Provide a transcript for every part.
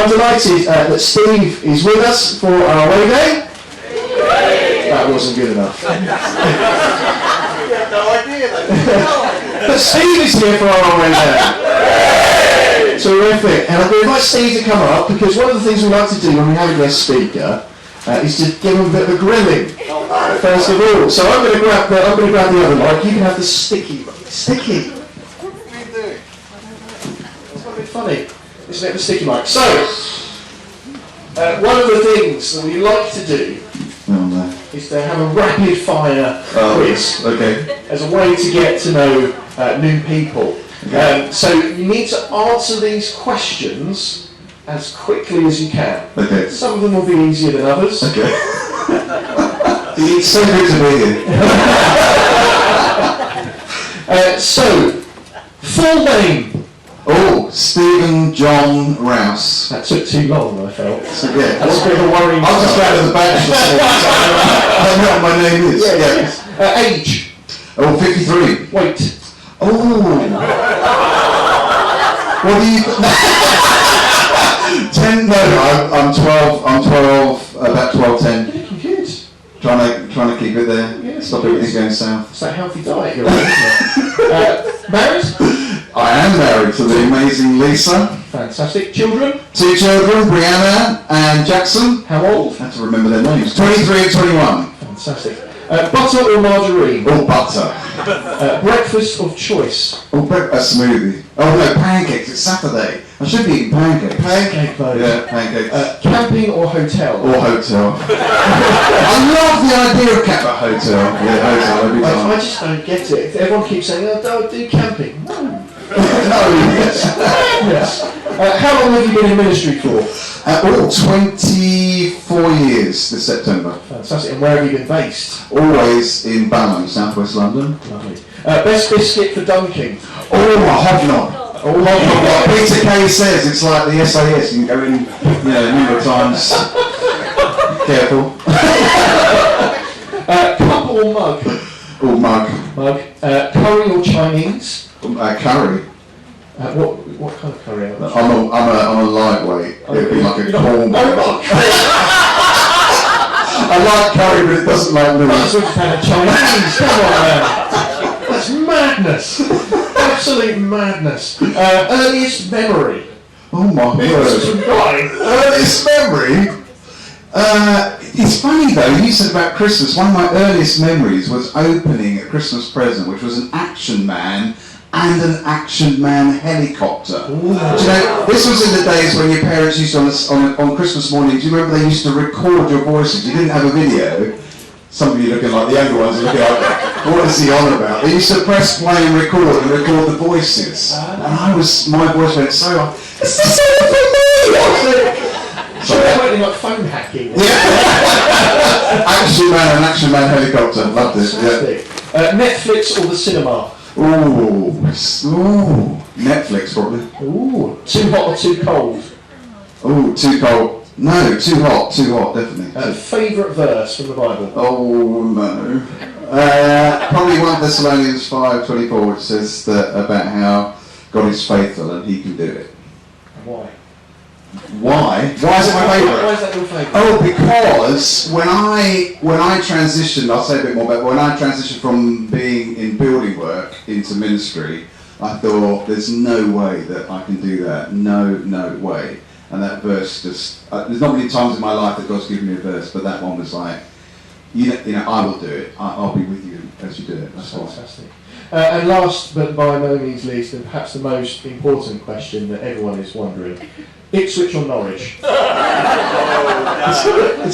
I'm delighted that Steve is with us for our away day. That wasn't good enough. You have no idea though. But Steve is here for our away day. Terrific. And I'm going to invite Steve to come up because one of the things we like to do when we have a guest speaker is to give him a bit of a grilling. First of all. So I'm going to grab the other mic. You can have the sticky. Sticky. What are you doing? It's got a bit funny. It's a bit of a sticky mic. So, one of the things that we like to do is to have a rapid fire quiz. Okay. As a way to get to know new people. Okay. So you need to answer these questions as quickly as you can. Okay. Some of them will be easier than others. Okay. It's so good to be here. So, full name. Oh, Stephen John Rouse. That took too long, I felt. So, yeah. That's a bit of a worrying. I was just out of the bachelor school, so I don't know what my name is. Yeah. Age. Oh, 53. Weight. Oh. What do you... 10? No, I'm 12. I'm 12, about 12, 10. You're looking good. Trying to keep it there. Yeah, Stop everything going south. It's that healthy diet you're on, isn't it? Married? I am married to the amazing Lisa. Fantastic. Children? 2 children, Brianna and Jackson. How old? I have to remember their names. 23 and 21. Fantastic. Butter or margarine? Oh, butter. Breakfast of choice? Oh, a smoothie. Oh no, pancakes. It's Saturday. I should be eating pancakes. Pancake mode. Yeah, pancakes. Camping or hotel? Or hotel. I love the idea of hotel. Yeah, hotel every I time. just don't get it. Everyone keeps saying, oh, don't do camping. No. No, yes. Yes. How long have you been in ministry for? 24 years this September. Fantastic. And where have you been based? Always in Balham, southwest London. Lovely. Best biscuit for dunking? Oh, a hobnob. Oh, hobnob. Like Peter Kay says, it's like the SAS. You can go in, a number of times. Careful. Cup or mug? Oh, mug. Mug. Curry or Chinese? Curry. What kind of curry? I'm a lightweight. It'd be like a cornbread. I like curry, but it doesn't like me. That's what kind of Chinese. Come on, man. That's madness. Absolute madness. Earliest memory. Oh my word. Earliest memory? It's funny though, you said about Christmas, one of my earliest memories was opening a Christmas present, which was an Action Man and an Action Man helicopter. Do you know, this was in the days when your parents used to, on Christmas morning, do you remember they used to record your voices? You didn't have a video. Some of you looking like, the younger ones are looking like, what is he on about? They used to press play and record the voices. And my voice went so high, is this all for me? So they're like phone hacking. Yeah. Action Man and Action Man helicopter, loved it. Yeah. Netflix or the cinema? Ooh, Netflix probably. Ooh, too hot or too cold? Ooh, too cold. No, too hot, definitely. Favourite verse from the Bible? Oh no. Probably 1 Thessalonians 5:24, which says that about how God is faithful and He can do it. Why? Why? Why is it my favourite? Why is that your favourite? Oh, because when I transitioned, I'll say a bit more about when I transitioned from being in building work into ministry, I thought there's no way that I can do that. No way. And that verse just, there's not many times in my life that God's given me a verse, but that one was like, you know, I will do it. I'll be with you as you do it. That's fantastic. And last, but by no means least, and perhaps the most important question that everyone is wondering, Ipswich or Norwich? It's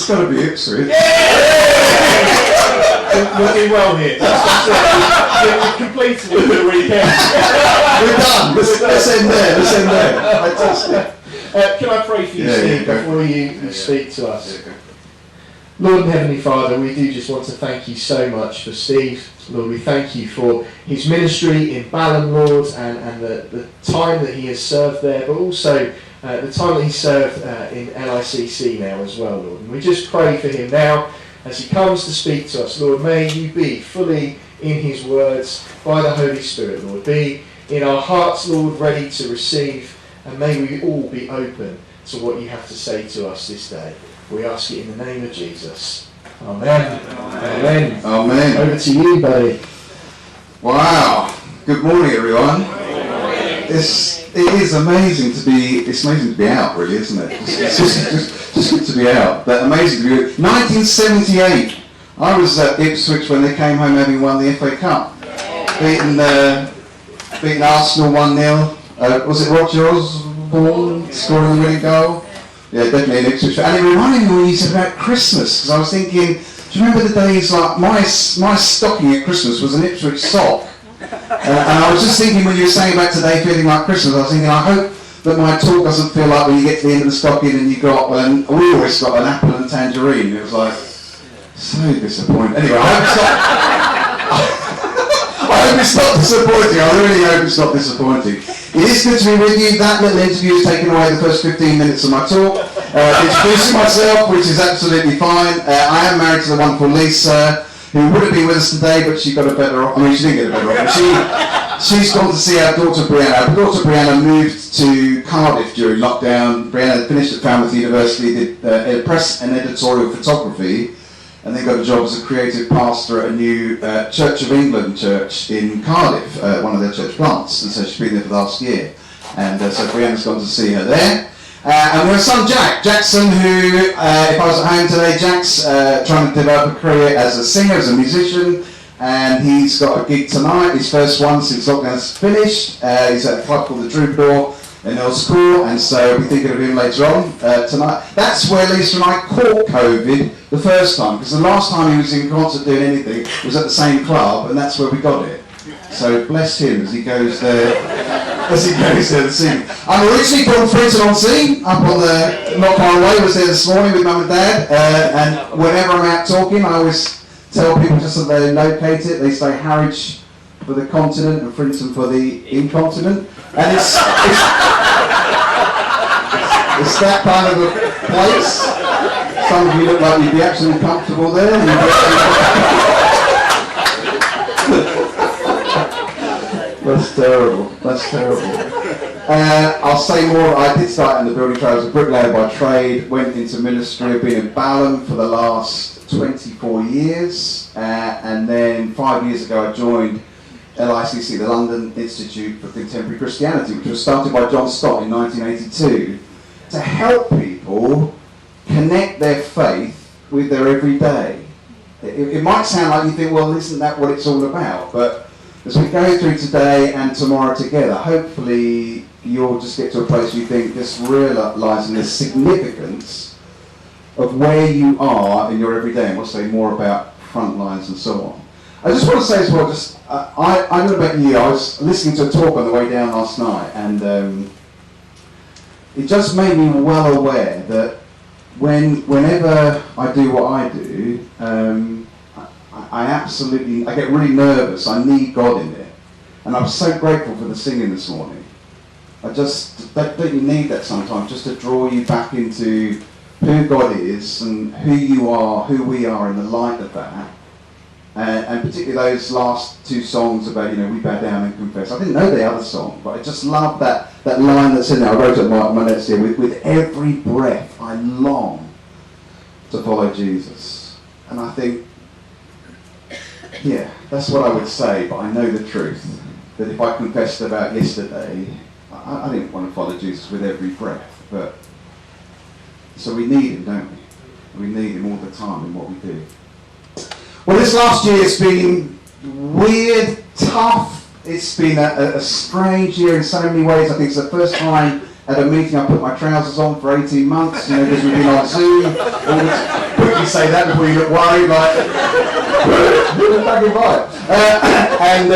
got to be Ipswich. We're doing well here. That's it. We've completed it for the weekend. We're done. Let's end there. Fantastic. Can I pray for you, Steve, before you speak to us? Lord and Heavenly Father, we do just want to thank you so much for Steve. Lord, we thank you for his ministry in Balham, Lord, and the time that he has served there, but also the time that he served in LICC now as well, Lord. And we just pray for him now as he comes to speak to us. Lord, may you be fully in his words by the Holy Spirit, Lord. Be in our hearts, Lord, ready to receive, and may we all be open to what you have to say to us this day. We ask it in the name of Jesus. Amen. Amen. Amen. Over to you, buddy. Wow. Good morning, everyone. It's amazing to be out, really, isn't it? It's just good to be out. But amazing to be out. 1978, I was at Ipswich when they came home having won the FA Cup. Beating Arsenal 1-0. Was it Roger Osborne scoring the winning goal? Yeah, definitely in Ipswich. And it reminded me when you said about Christmas, because I was thinking, do you remember the days like my stocking at Christmas was an Ipswich sock? And I was just thinking when you were saying about today feeling like Christmas, I was thinking, I hope that my talk doesn't feel like when you get to the end of the stocking and we always got an apple and tangerine. It was like, so disappointing. Anyway, I hope it's not disappointing. I really hope it's not disappointing. It is good to be with you. That little interview has taken away the first 15 minutes of my talk. Introducing myself, which is absolutely fine. I am married to the wonderful Lisa, who would have been with us today, but she got a better offer. I mean, she didn't get a better offer. She's gone to see our daughter Brianna. Our daughter Brianna moved to Cardiff during lockdown. Brianna finished at Falmouth University, did press and editorial photography, and then got a job as a creative pastor at a new Church of England church in Cardiff, one of their church plants, and so she's been there for the last year. And so Brianna's gone to see her there. And we have son Jackson, who, if I was at home today, Jack's trying to develop a career as a singer, as a musician, and he's got a gig tonight, his first one since lockdown's finished. He's at a club called the Troubadour in Earl's Court, and so we'll be thinking of him later on tonight. That's where Lisa and I caught COVID the first time, because the last time he was in concert doing anything was at the same club, and that's where we got it. So bless him as he goes there. To sing. I'm originally from Frontline, up on the not far away. Was there this morning with Mum and Dad, and whenever I'm out talking, I always tell people just so they locate it. They say Harwich for the continent and Frinton for the incontinent, and it's that kind of a place. Some of you look like you'd be absolutely comfortable there. That's terrible. I'll say more. I did start in the building trade. I was a bricklayer by trade, went into ministry. I've been in Balham for the last 24 years. And then 5 years ago I joined LICC, the London Institute for Contemporary Christianity, which was started by John Stott in 1982 to help people connect their faith with their everyday. It might sound like you think, well, isn't that what it's all about? But as we go through today and tomorrow together, hopefully you'll just get to a place where you think, just realising the significance of where you are in your everyday, and we'll say more about Frontlines and so on. I just want to say as well, I don't know about you, I was listening to a talk on the way down last night, and it just made me well aware that whenever I do what I do, I get really nervous. I need God in it. And I'm so grateful for the singing this morning. Don't you need that sometimes, just to draw you back into who God is and who you are, who we are in the light of that. And particularly those last two songs about, we bow down and confess. I didn't know the other song, but I just love that line that's in there. I wrote it on my notes here. With every breath, I long to follow Jesus. And I think, yeah, that's what I would say, but I know the truth. That if I confessed about yesterday, I didn't want to follow Jesus with every breath. But so we need him, don't we? We need him all the time in what we do. Well, this last year has been weird, tough. It's been a strange year in so many ways. I think it's the first time at a meeting I put my trousers on for 18 months, because we've been on Zoom. Always quickly say that before you look worried, and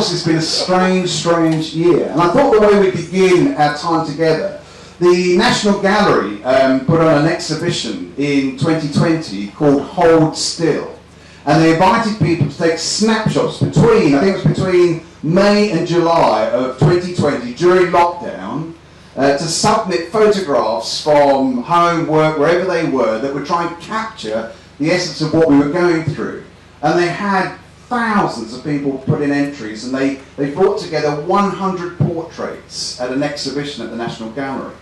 it's been a strange year. And I thought the way we begin our time together, the National Gallery put on an exhibition in 2020 called Hold Still. And they invited people to take snapshots between May and July of 2020 during lockdown to submit photographs from home, work, wherever they were, that would try and capture the essence of what we were going through. And they had thousands of people put in entries, and they brought together 100 portraits at an exhibition at the National Gallery.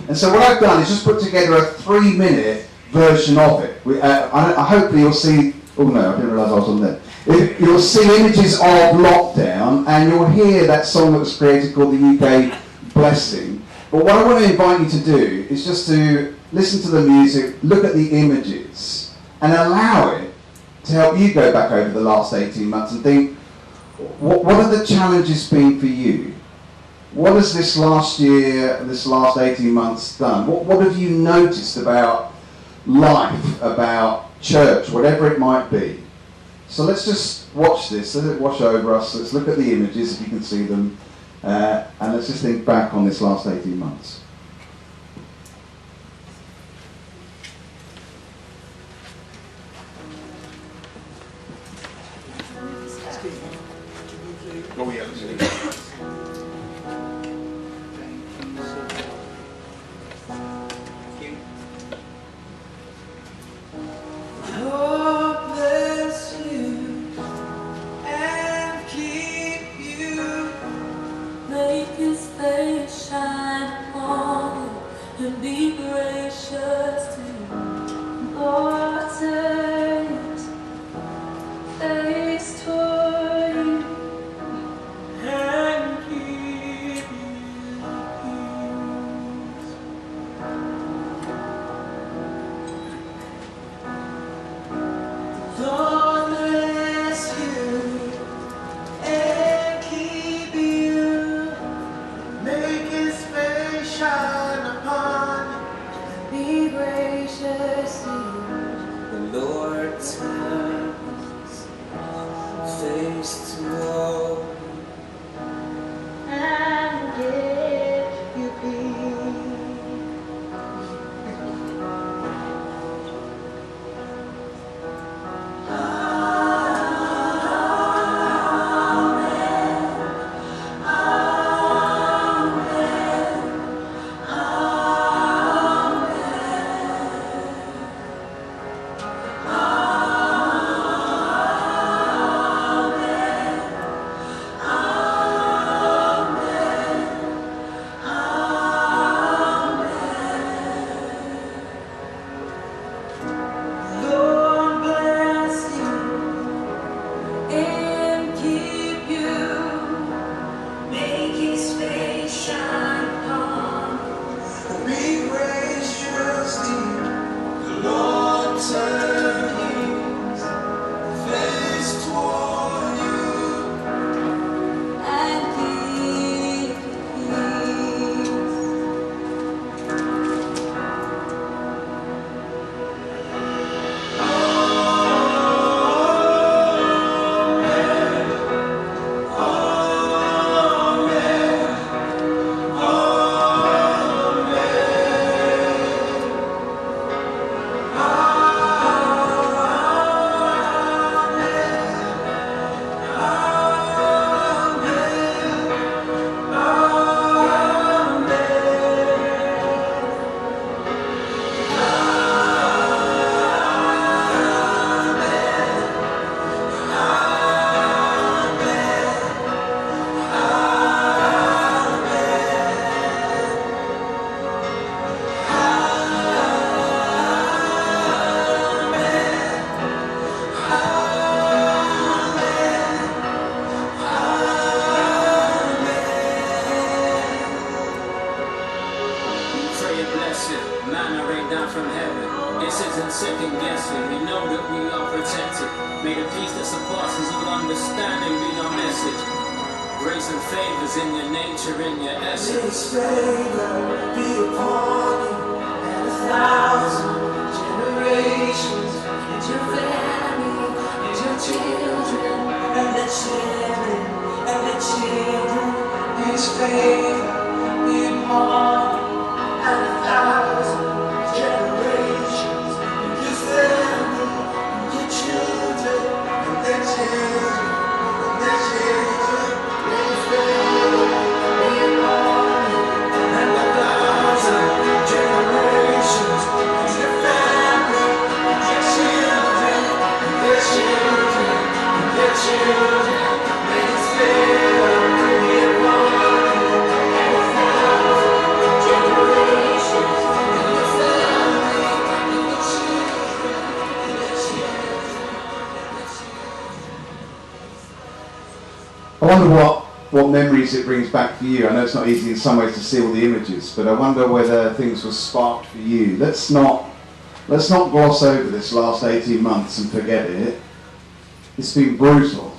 And so what I've done is just put together a 3-minute version of it. Hopefully you'll see, oh no, I didn't realise I was on there. You'll see images of lockdown, and you'll hear that song that was created called the UK Blessing. But what I want to invite you to do is just to listen to the music, look at the images, and allow it to help you go back over the last 18 months and think, what have the challenges been for you? What has this last year, this last 18 months done? What have you noticed about life, about church, whatever it might be? So let's just watch this, let it wash over us, let's look at the images if you can see them, and let's just think back on this last 18 months. Oh, yeah, Lord bless you and keep you. Make His face shine upon you and be gracious to you. Lord, turn His face toward you and give you peace. Lord bless you and keep you. Make His face shine upon you. Be gracious to you. The Lord turn His face toward you and give you peace. Lord bless you and keep you. Make His face shine upon you. Be gracious to you. The Lord turn His face toward you and give you peace. Pray a blessing, manna rain down from heaven. This isn't second guessing, we know that we are protected. May the peace that surpasses all understanding be our message. Grace and favors in your nature, in your essence. His favor be upon you and 1,000 generations, and your family, and your children, and the children, and the children. His favor be upon you and 1,000 generations, and your family, and your children, and their children, and their children. His favor be upon you and 1,000 generations. wonder what memories it brings back for you. I know it's not easy in some ways to see all the images, but I wonder whether things were sparked for you. Let's not gloss over this last 18 months and forget it. It's been brutal.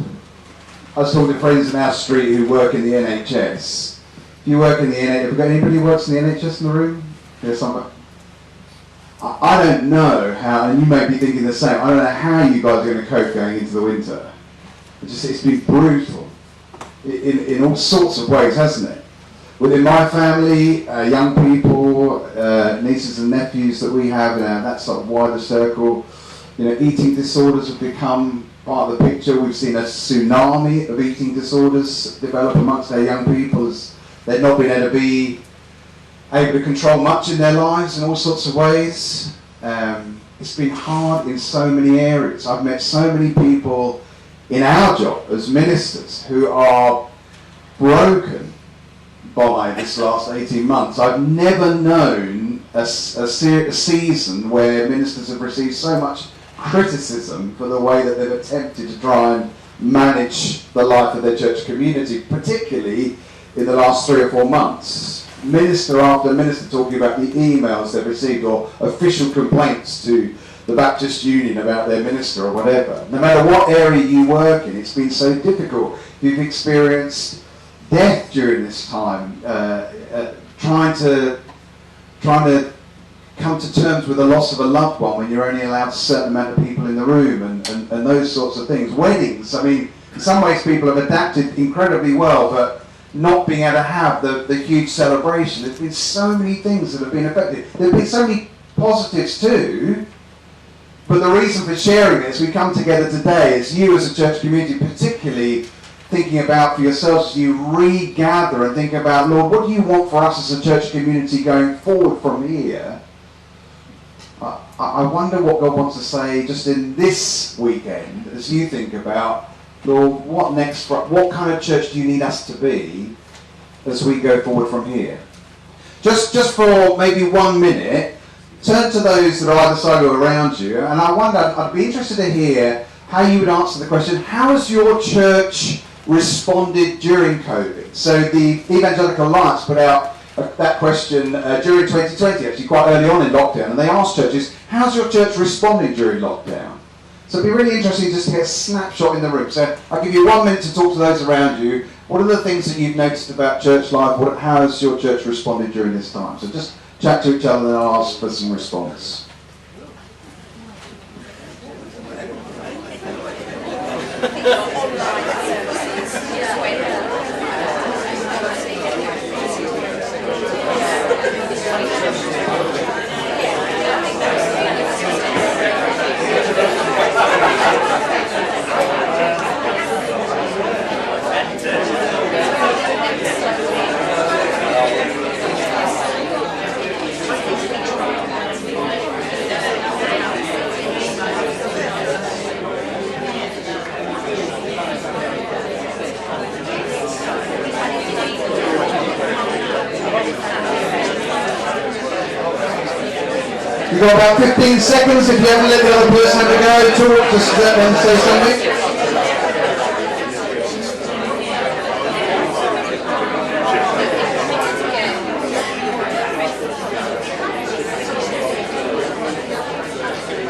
I was talking to friends in our street who work in the NHS. If you work in the NHS, have we got anybody who works in the NHS in the room? There's somebody. I don't know how, and you may be thinking the same, I don't know how you guys are going to cope going into the winter. It's been brutal in all sorts of ways, hasn't it? Within my family, young people, nieces and nephews that we have in that sort of wider circle, eating disorders have become part of the picture. We've seen a tsunami of eating disorders develop amongst our young people as they've not been able to be able to control much in their lives in all sorts of ways. It's been hard in so many areas. I've met so many people in our job as ministers who are broken by this last 18 months. I've never known a season where ministers have received so much criticism for the way that they've attempted to try and manage the life of their church community, particularly in the last 3 or 4 months. Minister after minister talking about the emails they've received or official complaints to the Baptist Union about their minister or whatever. No matter what area you work in, it's been so difficult. You've experienced death during this time, trying to come to terms with the loss of a loved one when you're only allowed a certain amount of people in the room and those sorts of things. Weddings, I mean, in some ways people have adapted incredibly well, but not being able to have the huge celebration. There's been so many things that have been affected. There have been so many positives too, but the reason for sharing this, we come together today as you as a church community, particularly thinking about for yourselves as you regather and think about, Lord, what do you want for us as a church community going forward from here? I wonder what God wants to say just in this weekend as you think about, Lord, what next? What kind of church do you need us to be as we go forward from here? Just for maybe 1 minute, turn to those that are either side or around you, and I wonder, I'd be interested to hear how you would answer the question, how has your church responded during COVID? So the Evangelical Alliance put out that question during 2020, actually quite early on in lockdown, and they asked churches, how's your church responding during lockdown? So it'd be really interesting just to get a snapshot in the room. So I'll give you 1 minute to talk to those around you. What are the things that you've noticed about church life? How has your church responded during this time? So just chat to each other and I'll ask for some response. You've got about 15 seconds if you haven't let the other person have a go, talk, just say something.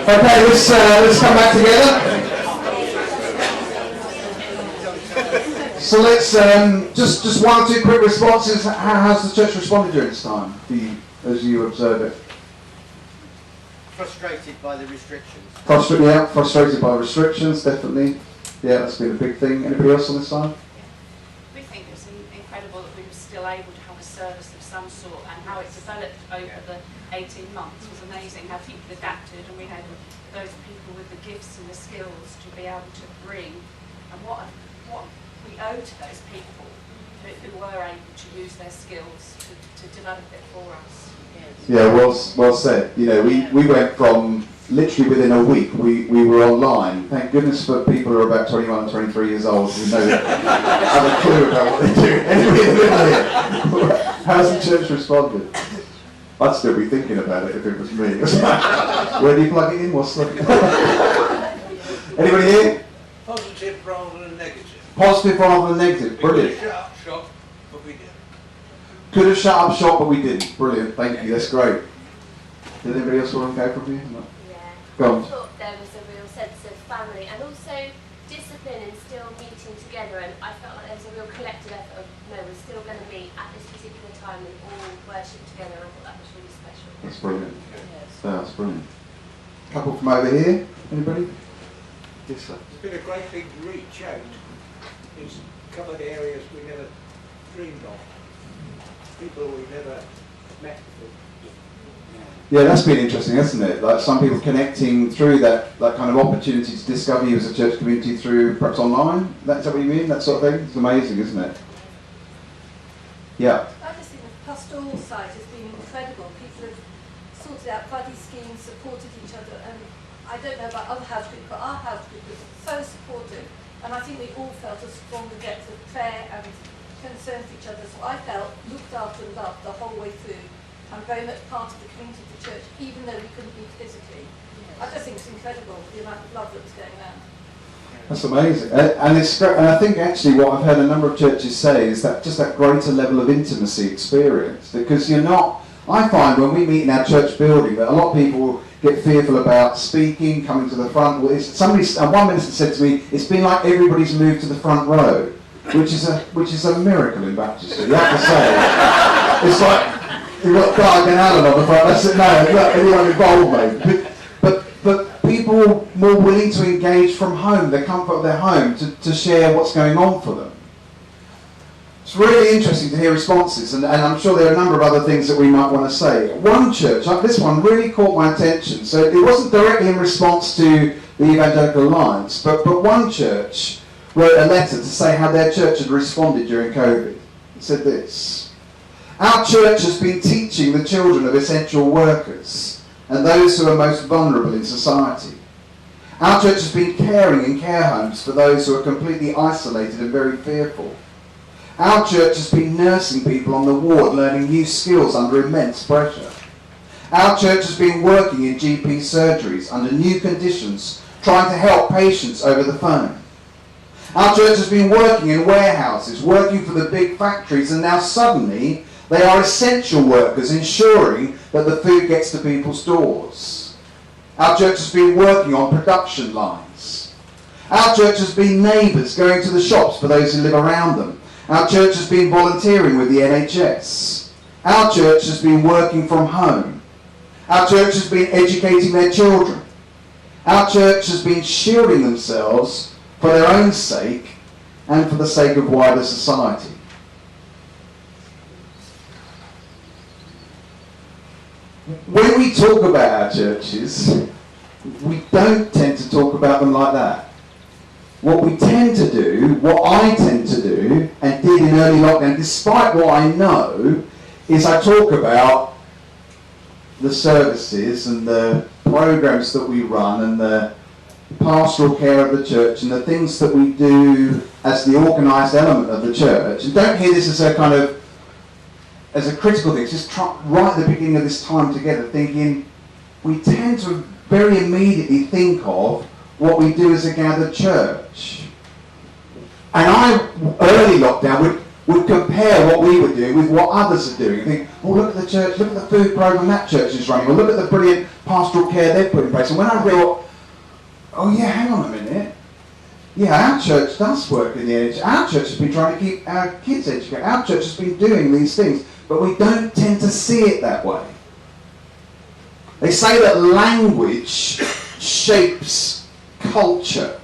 Okay, let's come back together. So let's just 1 or 2 quick responses. How's the church responded during this time for you, as you observe it? Frustrated by the restrictions. Frustrated by restrictions, definitely. Yeah, that's been a big thing. Anybody else on this side? We think it's incredible that we were still able to have a service of some sort, and how it developed over the 18 months was amazing, how people adapted, and we had those people with the gifts and the skills to be able to bring, and what we owe to those people who were able to use their skills to develop it for us. Yeah, well said. You know, we went from literally within a week, we were online. Thank goodness for people who are about 21 and 23 years old who know have a clue about what they do. Anyway, in the middle here. How's the church responded? I'd still be thinking about it if it was me. Where do you plug it in? What's the... Anybody here? Positive rather than negative. Positive rather than negative. We could Brilliant. have shut up shop, but we didn't. Could have shut up shop, but we didn't. Brilliant. Thank you. That's great. Did anybody else want to go from you? No. Yeah. Go on. I thought there was a real sense of family and also discipline and still meeting together, and I felt like there was a real collective effort of, no, we're still going to meet at this particular time and all worship together. I thought that was really special. That's brilliant. Yes. That's brilliant. Couple from over here. Anybody? Yes, sir. It's been a great big reach out. It's covered areas we never dreamed of. People we never met before. Yeah, that's been interesting, hasn't it? Like some people connecting through that kind of opportunity to discover you as a church community through perhaps online. Is that what you mean? That sort of thing? It's amazing, isn't it? Yeah. I just think the pastoral side has been incredible. People have sorted out buddy schemes, supported each other, and I don't know about other house groups, but our house group was so supportive, and I think we all felt a stronger depth of prayer and concern for each other. So I felt looked after and loved the whole way through. I'm very much part of the community of the church, even though we couldn't meet physically. I just think it's incredible, the amount of love that was going around. That's amazing. And it's great. And I think actually what I've heard a number of churches say is that just that greater level of intimacy experience. Because you're not, I find when we meet in our church building that a lot of people get fearful about speaking, coming to the front. Well, one minister said to me, it's been like everybody's moved to the front row, which is a miracle in baptistry. You have to say. It's like, you've got Guy and Alan on the front. That's it. No, not anyone involved, mate. But people more willing to engage from home, the comfort of their home, to share what's going on for them. It's really interesting to hear responses, and I'm sure there are a number of other things that we might want to say. One church, like this one, really caught my attention. So it wasn't directly in response to the Evangelical Alliance, but one church wrote a letter to say how their church had responded during COVID. It said this: our church has been teaching the children of essential workers and those who are most vulnerable in society. Our church has been caring in care homes for those who are completely isolated and very fearful. Our church has been nursing people on the ward, learning new skills under immense pressure. Our church has been working in GP surgeries under new conditions, trying to help patients over the phone. Our church has been working in warehouses, working for the big factories, and now suddenly they are essential workers, ensuring that the food gets to people's doors. Our church has been working on production lines. Our church has been neighbours, going to the shops for those who live around them. Our church has been volunteering with the NHS. Our church has been working from home. Our church has been educating their children. Our church has been shielding themselves for their own sake and for the sake of wider society. When we talk about our churches, we don't tend to talk about them like that. What we tend to do, what I tend to do, and did in early lockdown, despite what I know, is I talk about the services and the programs that we run and the pastoral care of the church and the things that we do as the organised element of the church. And don't hear this as a kind of, as a critical thing. It's just right at the beginning of this time together, thinking we tend to very immediately think of what we do as a gathered church. And I, early lockdown, would compare what we would do with what others are doing. Think, oh, look at the church, look at the food programme that church is running, or look at the brilliant pastoral care they've put in place. And when I thought, oh yeah, hang on a minute. Yeah, our church does work in the NHS. Our church has been trying to keep our kids educated. Our church has been doing these things, but we don't tend to see it that way. They say that language shapes culture.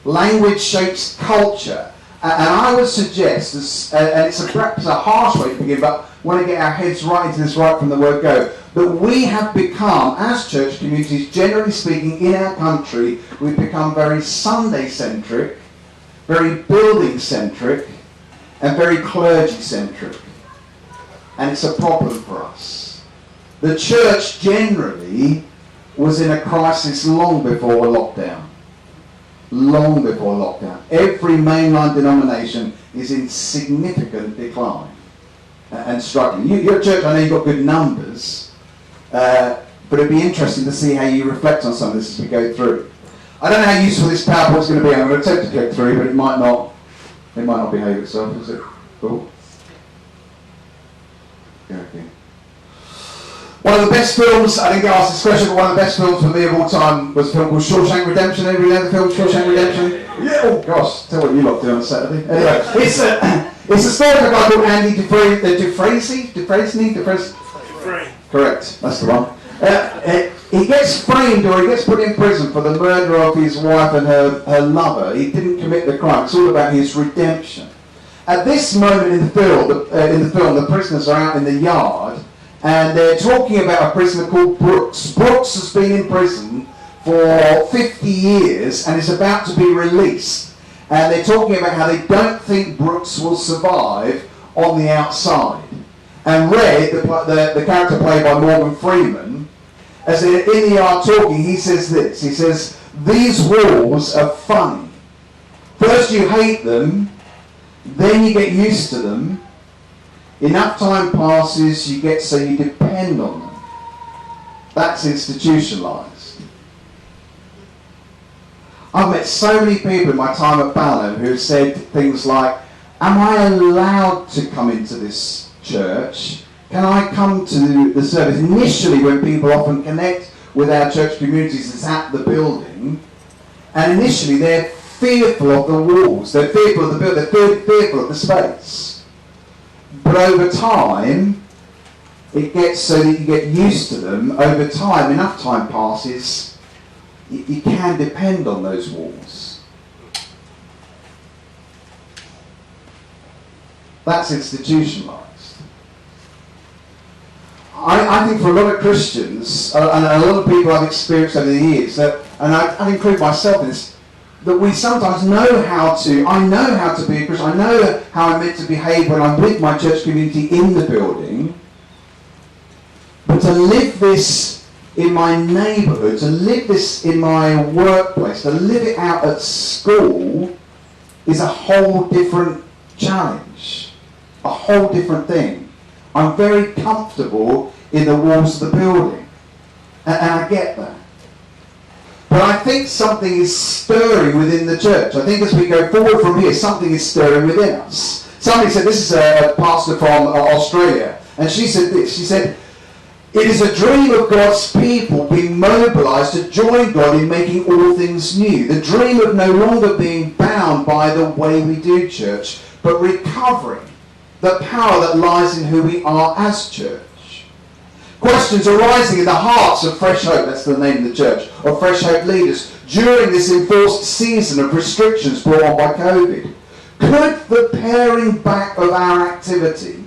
Language shapes culture. And I would suggest, and it's perhaps a harsh way to begin, but I want to get our heads right into this right from the word go, that we have become, as church communities, generally speaking, in our country, we've become very Sunday-centric, very building-centric, and very clergy-centric. And it's a problem for us. The church generally was in a crisis long before lockdown. Long before lockdown. Every mainline denomination is in significant decline and struggling. Your church, I know you've got good numbers, but it'd be interesting to see how you reflect on some of this as we go through. I don't know how useful this PowerPoint's going to be. I'm going to attempt to click through, but it might not behave itself, is it? Cool. Okay. One of the best films, I didn't get asked this question, but one of the best films for me of all time was a film called Shawshank Redemption. Anybody know the film Shawshank Redemption? Yeah. Oh gosh, tell what you lot do on Saturday. Anyway, it's a story of a guy called Andy Dufresne. Correct, that's the one. He gets framed or he gets put in prison for the murder of his wife and her lover. He didn't commit the crime. It's all about his redemption. At this moment in the film, the prisoners are out in the yard and they're talking about a prisoner called Brooks. Brooks has been in prison for 50 years and is about to be released. And they're talking about how they don't think Brooks will survive on the outside. And Red, the character played by Morgan Freeman, as they're in the yard talking, he says this. He says, "These walls are funny. First you hate them, then you get used to them. Enough time passes, you get so you depend on them. That's institutionalised." I've met so many people in my time at Balham who said things like, "Am I allowed to come into this church? Can I come to the service?" Initially, when people often connect with our church communities, it's at the building. And initially, they're fearful of the walls. They're fearful of the building. They're fearful of the space. But over time, it gets so that you get used to them. Over time, enough time passes, you can depend on those walls. That's institutionalised. I think for a lot of Christians, and a lot of people I've experienced over the years, that, and I include myself in this, that we sometimes I know how to be a Christian, I know how I'm meant to behave when I'm with my church community in the building, but to live this in my neighbourhood, to live this in my workplace, to live it out at school is a whole different challenge, a whole different thing. I'm very comfortable in the walls of the building, and I get that. But I think something is stirring within the church. I think as we go forward from here, something is stirring within us. Somebody said, this is a pastor from Australia, and she said this, she said, "It is a dream of God's people being mobilised to join God in making all things new. The dream of no longer being bound by the way we do church, but recovering the power that lies in who we are as church. Questions arising in the hearts of Fresh Hope," that's the name of the church, "of Fresh Hope leaders during this enforced season of restrictions brought on by COVID. Could the paring back of our activity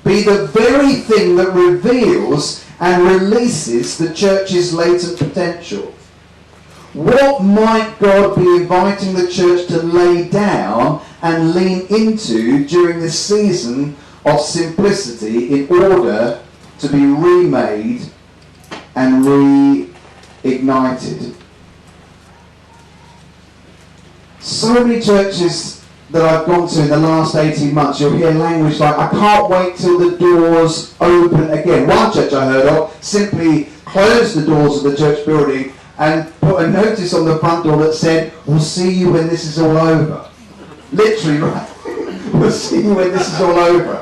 be the very thing that reveals and releases the church's latent potential? What might God be inviting the church to lay down and lean into during this season of simplicity in order to be remade and reignited?" So many churches that I've gone to in the last 18 months, you'll hear language like, "I can't wait till the doors open again." One church I heard of simply closed the doors of the church building and put a notice on the front door that said, "We'll see you when this is all over." Literally, right? "We'll see you when this is all over."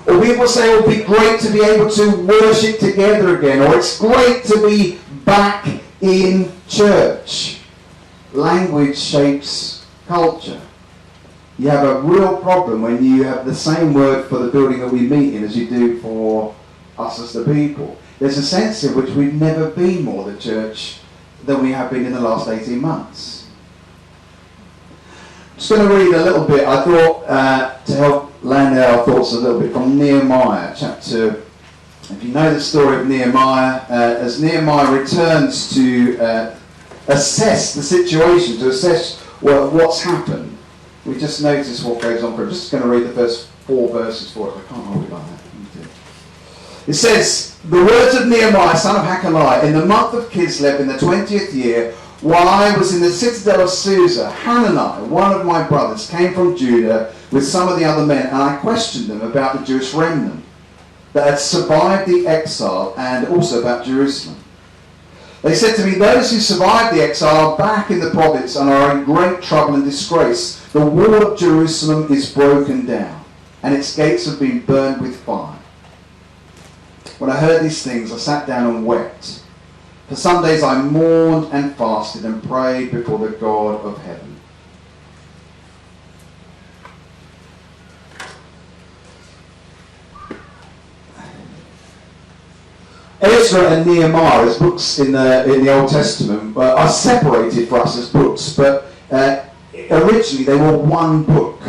Or people say, "It would be great to be able to worship together again," or "It's great to be back in church." Language shapes culture. You have a real problem when you have the same word for the building that we meet in as you do for us as the people. There's a sense in which we've never been more the church than we have been in the last 18 months. I'm just going to read a little bit, I thought, to help land our thoughts a little bit, from Nehemiah chapter. If you know the story of Nehemiah, as Nehemiah returns to assess the situation, to assess what's happened, we just notice what goes on. I'm just going to read the first 4 verses for it. I can't hold it like that. It says, "The words of Nehemiah, son of Hakaliah, in the month of Kislev, in the 20th year, while I was in the citadel of Susa, Hanani, one of my brothers, came from Judah with some of the other men, and I questioned them about the Jewish remnant that had survived the exile and also about Jerusalem. They said to me, those who survived the exile are back in the province and are in great trouble and disgrace. The wall of Jerusalem is broken down, and its gates have been burned with fire. When I heard these things, I sat down and wept. For some days I mourned and fasted and prayed before the God of heaven. Ezra and Nehemiah, as books in the Old Testament, are separated for us as books, but originally they were one book,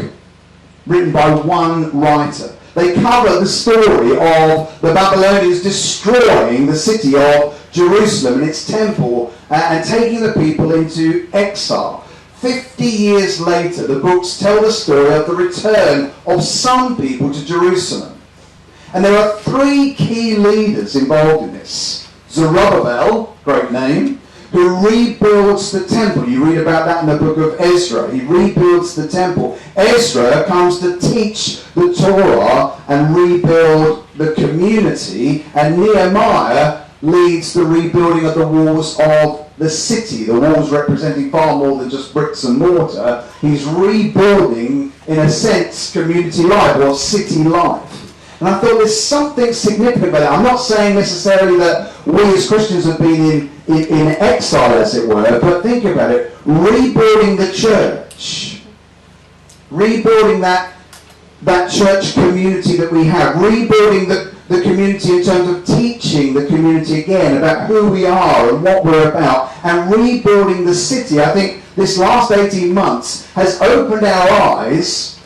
written by one writer. They cover the story of the Babylonians destroying the city of Jerusalem and its temple and taking the people into exile. 50 years later, the books tell the story of the return of some people to Jerusalem. And there are three key leaders involved in this. Zerubbabel, great name, who rebuilds the temple. You read about that in the book of Ezra. He rebuilds the temple. Ezra comes to teach the Torah and rebuild the community. And Nehemiah leads the rebuilding of the walls of the city. The walls representing far more than just bricks and mortar. He's rebuilding, in a sense, community life or city life. And I thought there's something significant about that. I'm not saying necessarily that we as Christians have been in exile, as it were, but think about it. Rebuilding the church. Rebuilding that church community that we have. Rebuilding the community in terms of teaching the community again about who we are and what we're about. And rebuilding the city. I think this last 18 months has opened our eyes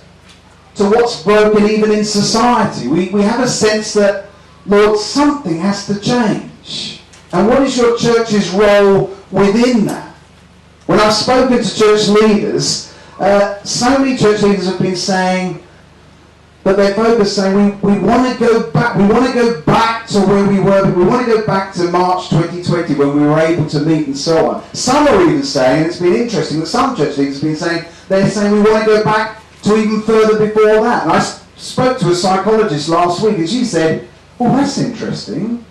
to what's broken even in society. We have a sense that, Lord, something has to change. And what is your church's role within that? When I've spoken to church leaders, so many church leaders have been saying that they're focused, saying we want to go back. We want to go back to where we were. We want to go back to March 2020 when we were able to meet and so on. Some are even saying, and it's been interesting, that some church leaders have been saying, they're saying we want to go back to even further before that. And I spoke to a psychologist last week and she said, oh, that's interesting.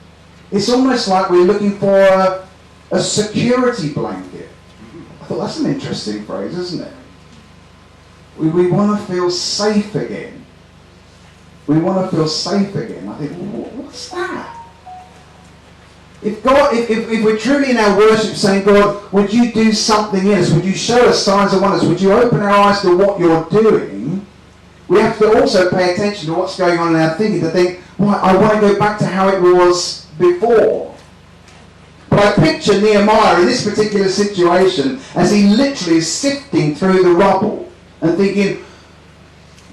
It's almost like we're looking for a security blanket. I thought, that's an interesting phrase, isn't it? We want to feel safe again. We want to feel safe again. I think, what's that? If we're truly in our worship saying, God, would you do something in us? Would you show us signs and wonders? Would you open our eyes to what you're doing? We have to also pay attention to what's going on in our thinking, to think, well, I want to go back to how it was before. But I picture Nehemiah in this particular situation as he literally is sifting through the rubble and thinking,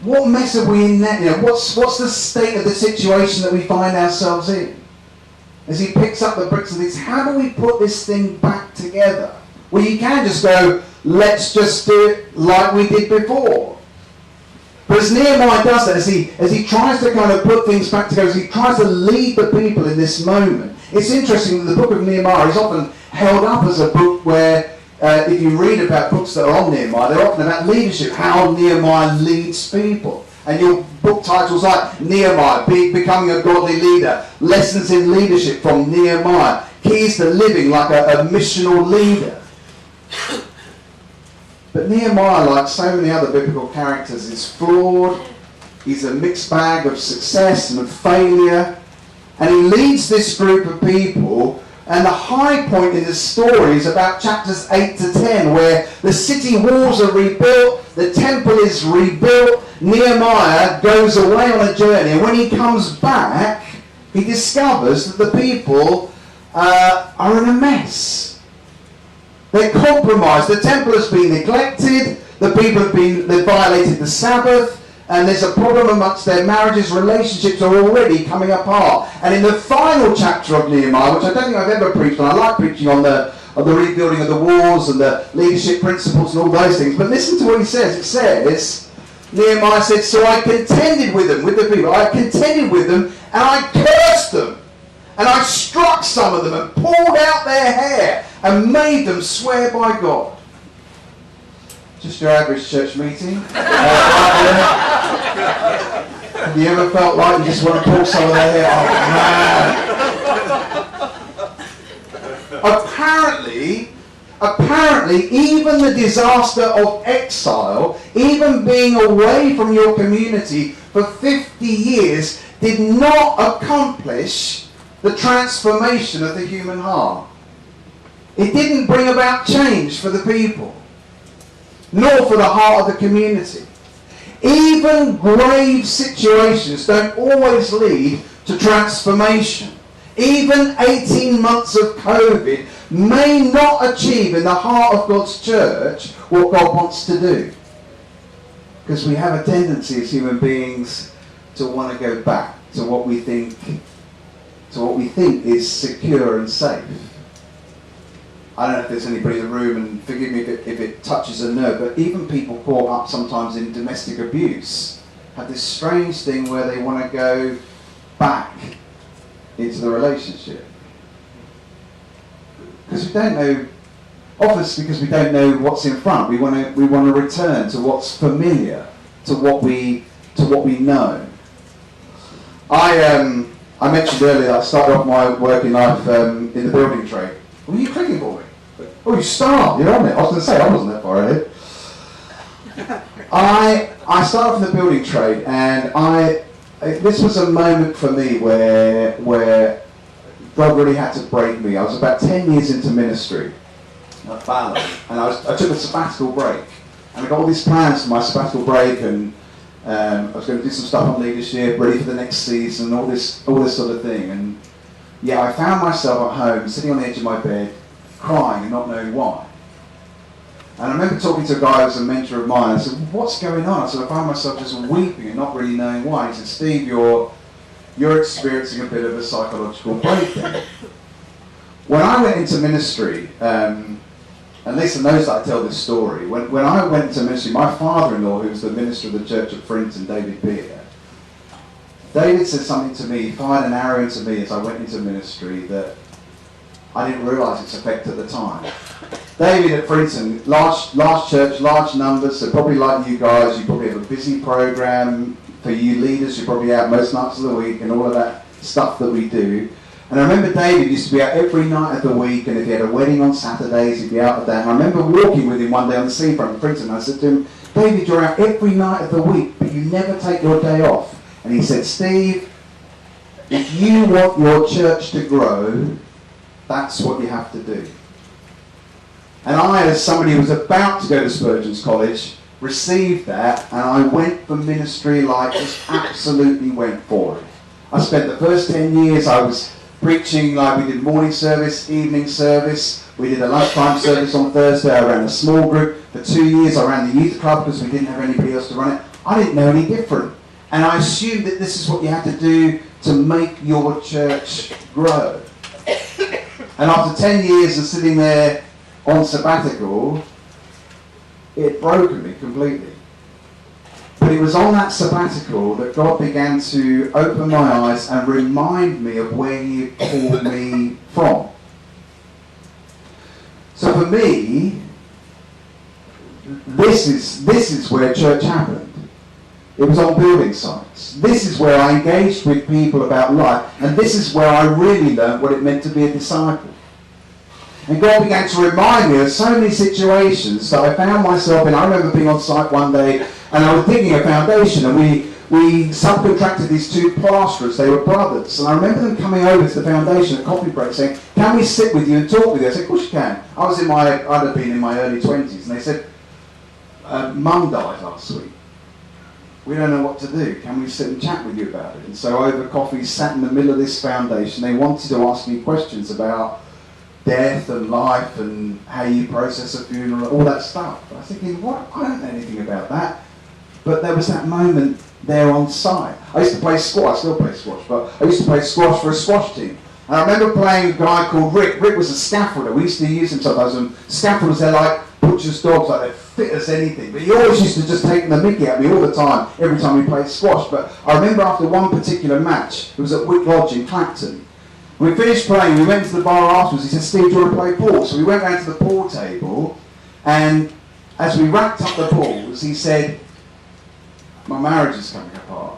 what mess are we in now? What's the state of the situation that we find ourselves in? As he picks up the bricks and thinks, how do we put this thing back together? Well, you can just go, let's just do it like we did before. But as Nehemiah does that, as he tries to kind of put things back together, as he tries to lead the people in this moment, it's interesting that the book of Nehemiah is often held up as a book where, if you read about books that are on Nehemiah, they're often about leadership, how Nehemiah leads people. And your book titles like Nehemiah, Becoming a Godly Leader, Lessons in Leadership from Nehemiah, Keys to Living like a missional leader. But Nehemiah, like so many other biblical characters, is flawed. He's a mixed bag of success and of failure. And he leads this group of people. And the high point in the story is about chapters 8 to 10, where the city walls are rebuilt, the temple is rebuilt, Nehemiah goes away on a journey, and when he comes back, he discovers that the people are in a mess. They're compromised. The temple has been neglected, the people they've violated the Sabbath, and there's a problem amongst their marriages. Relationships are already coming apart. And in the final chapter of Nehemiah, which I don't think I've ever preached on, I like preaching on the rebuilding of the walls and the leadership principles and all those things. But listen to what he says. It says, Nehemiah said, so I contended with them, with the people. I contended with them and I cursed them. And I struck some of them and pulled out their hair and made them swear by God. Just your average church meeting. Have you ever felt like you just want to pull some of their hair? Oh, man. apparently, even the disaster of exile, even being away from your community for 50 years, did not accomplish the transformation of the human heart. It didn't bring about change for the people, nor for the heart of the community. Even grave situations don't always lead to transformation. Even 18 months of COVID may not achieve in the heart of God's church what God wants to do. Because we have a tendency as human beings to want to go back to what we think is secure and safe. I don't know if there's anybody in the room, and forgive me if it touches a nerve, but even people caught up sometimes in domestic abuse have this strange thing where they want to go back into the relationship. Because we don't know, often because we don't know what's in front. We want to return to what's familiar, to what we know. I mentioned earlier that I started off my working life in the building trade. What are you clicking for me? Oh, you start. You're on it. I was going to say I wasn't that far ahead. I started off in the building trade, and this was a moment for me where God really had to break me. I was about 10 years into ministry at Ballon, and I took a sabbatical break, and I got all these plans for my sabbatical break, and I was going to do some stuff on leadership, ready for the next season, all this sort of thing. And yeah, I found myself at home, sitting on the edge of my bed, crying and not knowing why. And I remember talking to a guy who was a mentor of mine. I said, what's going on? I said, I found myself just weeping and not really knowing why. He said, Steve, you're experiencing a bit of a psychological breakdown. When I went into ministry, and Lisa knows that I tell this story, when I went into ministry, my father-in-law, who was the minister of the church at Frinton, David Beer, David said something to me, fired an arrow into me as I went into ministry that I didn't realise its effect at the time. David at Frinton, large church, large numbers, so probably like you guys, you probably have a busy programme. For you leaders, you're probably out most nights of the week and all of that stuff that we do. And I remember David used to be out every night of the week, and if he had a wedding on Saturdays, he'd be out of that. And I remember walking with him one day on the seafront in Frinton, and I said to him, David, you're out every night of the week, but you never take your day off. And he said, Steve, if you want your church to grow, that's what you have to do. And I, as somebody who was about to go to Spurgeon's College, received that, and I went for ministry like just absolutely went for it. I spent the first 10 years, I was preaching like we did morning service, evening service, we did a lunchtime service on Thursday, I ran a small group. For 2 years I ran the youth club because we didn't have anybody else to run it. I didn't know any different. And I assumed that this is what you have to do to make your church grow. And after 10 years of sitting there on sabbatical, it broke me completely. But it was on that sabbatical that God began to open my eyes and remind me of where He had called me from. So for me, this is where church happened. It was on building sites. This is where I engaged with people about life, and this is where I really learned what it meant to be a disciple. And God began to remind me of so many situations that I found myself in. I remember being on site one day, and I was digging a foundation, and we subcontracted these two plasterers. They were brothers, and I remember them coming over to the foundation at coffee break saying, "Can we sit with you and talk with you?" I said, "Of course you can." I'd have been in my early 20s, and they said, "Mum died last week. We don't know what to do. Can we sit and chat with you about it?" And so over coffee, sat in the middle of this foundation. They wanted to ask me questions about death and life and how you process a funeral, all that stuff. I was thinking, what? I don't know anything about that. But there was that moment there on site. I used to play squash, I still play squash, but I used to play squash for a squash team. And I remember playing with a guy called Rick. Rick was a scaffolder. We used to use him sometimes, and scaffolders, they're like butcher's dogs, like they're fit as anything. But he always used to just take the mickey at me all the time, every time we played squash. But I remember after one particular match, it was at Wick Lodge in Clacton. We finished playing, we went to the bar afterwards. He said, "Steve, do you want to play pool?" So we went round to the pool table, and as we racked up the balls, he said, "My marriage is coming apart.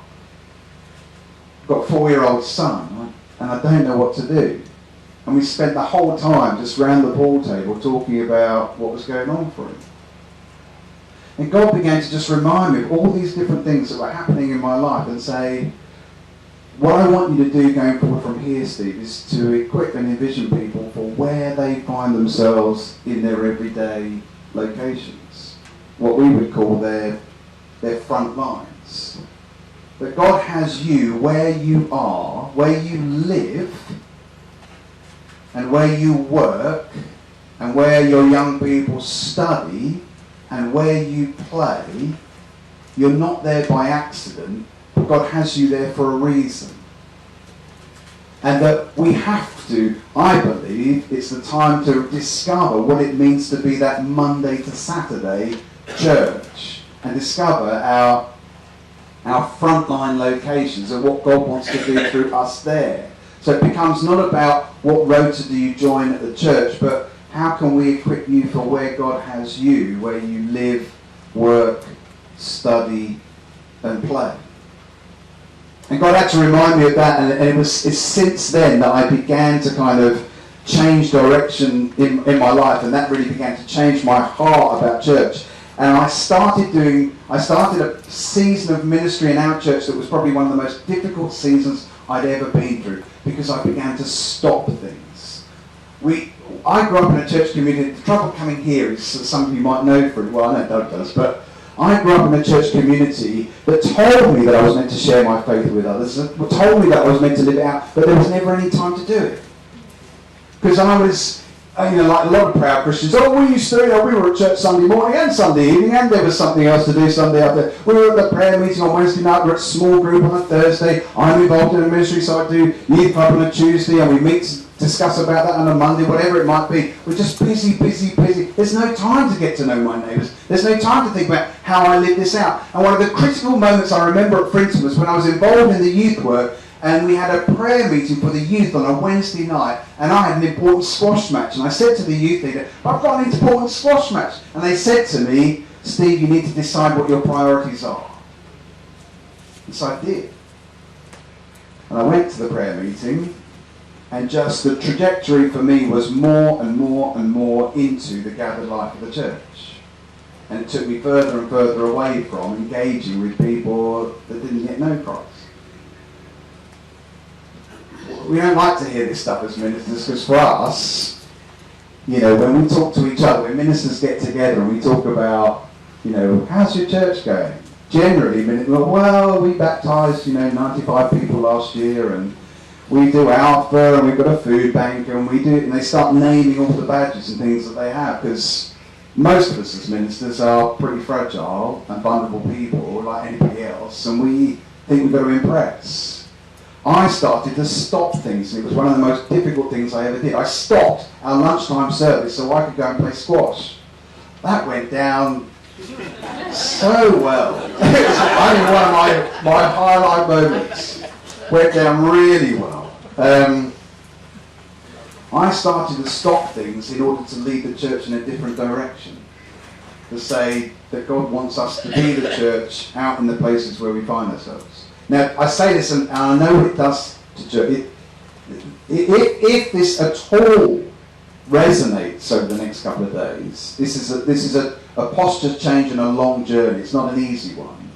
I've got a 4-year-old son, and I don't know what to do." And we spent the whole time just round the pool table talking about what was going on for him. And God began to just remind me of all these different things that were happening in my life and say, what I want you to do going forward from here, Steve, is to equip and envision people for where they find themselves in their everyday locations. What we would call their front lines. That God has you where you are, where you live, and where you work, and where your young people study, and where you play. You're not there by accident, but God has you there for a reason. And that we have to, I believe, it's the time to discover what it means to be that Monday to Saturday church, and discover our frontline locations and what God wants to do through us there. So it becomes not about what rota do you join at the church, but how can we equip you for where God has you, where you live, work, study, and play. And God had to remind me of that, and it's since then that I began to kind of change direction in my life, and that really began to change my heart about church. And I started a season of ministry in our church that was probably one of the most difficult seasons I'd ever been through, because I began to stop things. I grew up in a church community. The trouble coming here is, some of you might know, well, I know Doug does, but I grew up in a church community that told me that I was meant to share my faith with others, that told me that I was meant to live it out, but there was never any time to do it. Because I was, like a lot of proud Christians, we used to, we were at church Sunday morning and Sunday evening, and there was something else to do Sunday after. We were at the prayer meeting on Wednesday night, we were at small group on a Thursday, I'm involved in a ministry, so I do youth club on a Tuesday, and we meet to discuss about that on a Monday, whatever it might be. We're just busy. There's no time to get to know my neighbours. There's no time to think about how I live this out. And one of the critical moments I remember at Frinton was when I was involved in the youth work, and we had a prayer meeting for the youth on a Wednesday night, and I had an important squash match. And I said to the youth leader, I've got an important squash match. And they said to me, Steve, you need to decide what your priorities are. And so I did. And I went to the prayer meeting, and just the trajectory for me was more and more and more into the gathered life of the church. And it took me further and further away from engaging with people that didn't yet know Christ. We don't like to hear this stuff as ministers, because for us, when we talk to each other, when ministers get together and we talk about, how's your church going? Generally, we baptised, 95 people last year, and we do Alpha, and we've got a food bank, and and they start naming all the badges and things that they have, because most of us as ministers are pretty fragile and vulnerable people like anybody else, and we think we've got to impress. I started to stop things, and it was one of the most difficult things I ever did. I stopped our lunchtime service so I could go and play squash. That went down so well. It was one of my highlight moments. Went down really well. I started to stop things in order to lead the church in a different direction. To say that God wants us to be the church out in the places where we find ourselves. Now, I say this, and I know what it does to church. If this at all resonates over the next couple of days, this is a posture change and a long journey. It's not an easy one.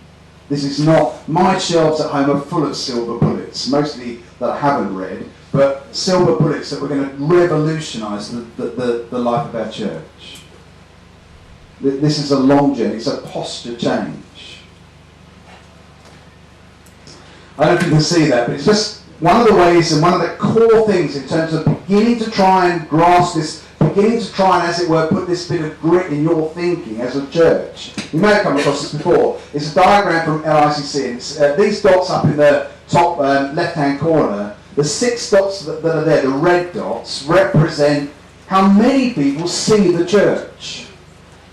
This is not, my shelves at home are full of silver bullets, mostly that I haven't read, but silver bullets that we're going to revolutionise the life of our church. This is a long journey. It's a posture change. I don't know if you can see that, but it's just one of the ways and one of the core things in terms of beginning to try and grasp this, beginning to try and, as it were, put this bit of grit in your thinking as a church. You may have come across this before. It's a diagram from LICC, and it's, these dots up in the top left-hand corner, the 6 dots that are there, the red dots, represent how many people see the church.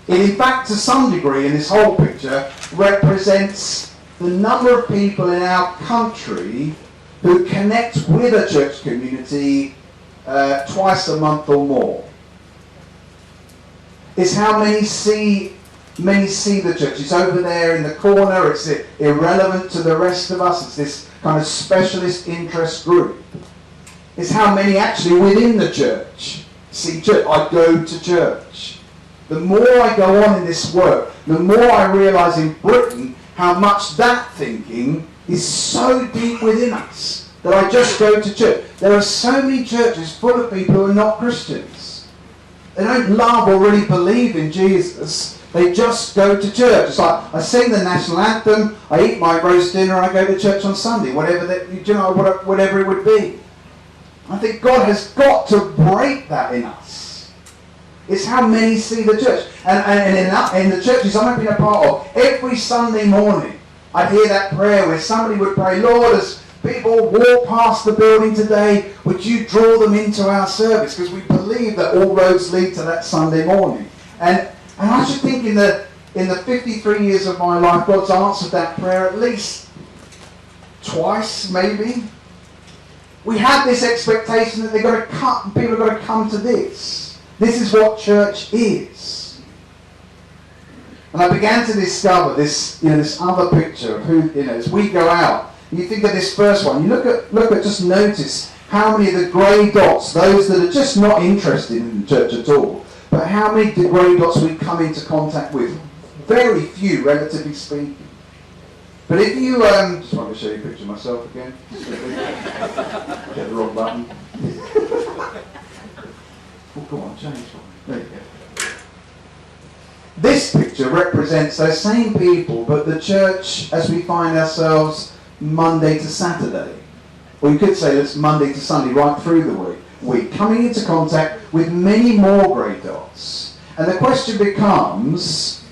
It, in fact, to some degree, in this whole picture, represents the number of people in our country who connect with a church community twice a month or more. It's how many see the church. It's over there in the corner. It's irrelevant to the rest of us. It's this kind of specialist interest group. It's how many actually within the church see church. I go to church. The more I go on in this work, the more I realise in Britain how much that thinking is so deep within us that I just go to church. There are so many churches full of people who are not Christians. They don't love or really believe in Jesus. They just go to church. It's like I sing the national anthem, I eat my roast dinner, and I go to church on Sunday, whatever it would be. I think God has got to break that in us. It's how many see the church. And in the churches I've been a part of, every Sunday morning I'd hear that prayer where somebody would pray, Lord, as people walk past the building today, would you draw them into our service? Because we believe that all roads lead to that Sunday morning. And I should think in the 53 years of my life, God's answered that prayer at least twice, maybe. We have this expectation that people have got to come to this. This is what church is. And I began to discover this other picture of who, as we go out. You think of this first one. You look at, just notice how many of the grey dots, those that are just not interested in the church at all, but how many of the grey dots we come into contact with. Very few, relatively speaking. But if you, just want to show you a picture of myself again. Get the wrong button. Oh, go on, change one. There you go. This picture represents those same people, but the church as we find ourselves Monday to Saturday. Or you could say it's Monday to Sunday, right through the week. Coming into contact with many more grey dots. And the question becomes,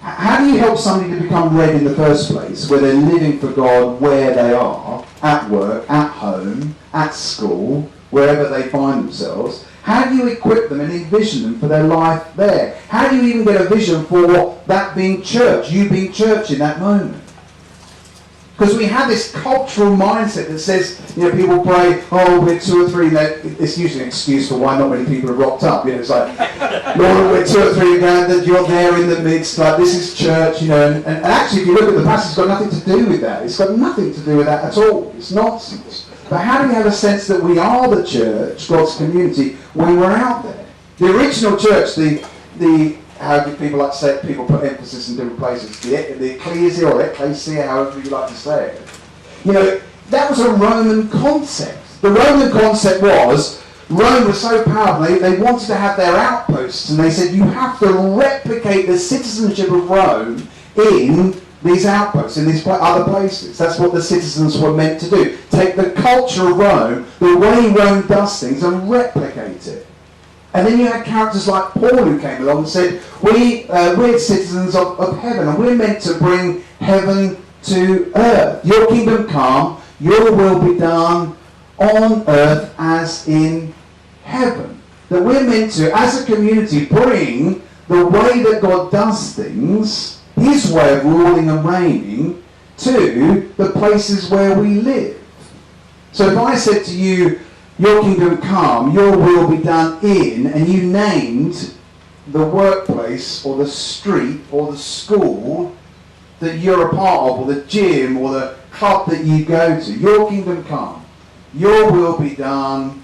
how do you help somebody to become red in the first place, where they're living for God where they are, at work, at home, at school, wherever they find themselves? How do you equip them and envision them for their life there? How do you even get a vision for that being church, you being church in that moment? Because we have this cultural mindset that says, people pray, oh, we're 2 or 3, it's usually an excuse for why not many people have rocked up. It's like, Lord, we're 2 or 3 gathered, you're there in the midst, like this is church, and actually if you look at the passage, it's got nothing to do with that. It's got nothing to do with that at all. It's nonsense. But how do we have a sense that we are the church, God's community, when we're out there? The original church, how do people like to say it? People put emphasis in different places. The ecclesia or ecclesia, however you like to say it. That was a Roman concept. The Roman concept was, Rome was so powerful, they wanted to have their outposts, and they said, you have to replicate the citizenship of Rome in these outposts, in these other places. That's what the citizens were meant to do. Take the culture of Rome, the way Rome does things, and replicate it. And then you had characters like Paul who came along and said, we're citizens of heaven, and we're meant to bring heaven to earth. Your kingdom come, your will be done on earth as in heaven. That we're meant to, as a community, bring the way that God does things, his way of ruling and reigning, to the places where we live. So if I said to you, your kingdom come, your will be done in, and you named the workplace or the street or the school that you're a part of, or the gym or the club that you go to, your kingdom come, your will be done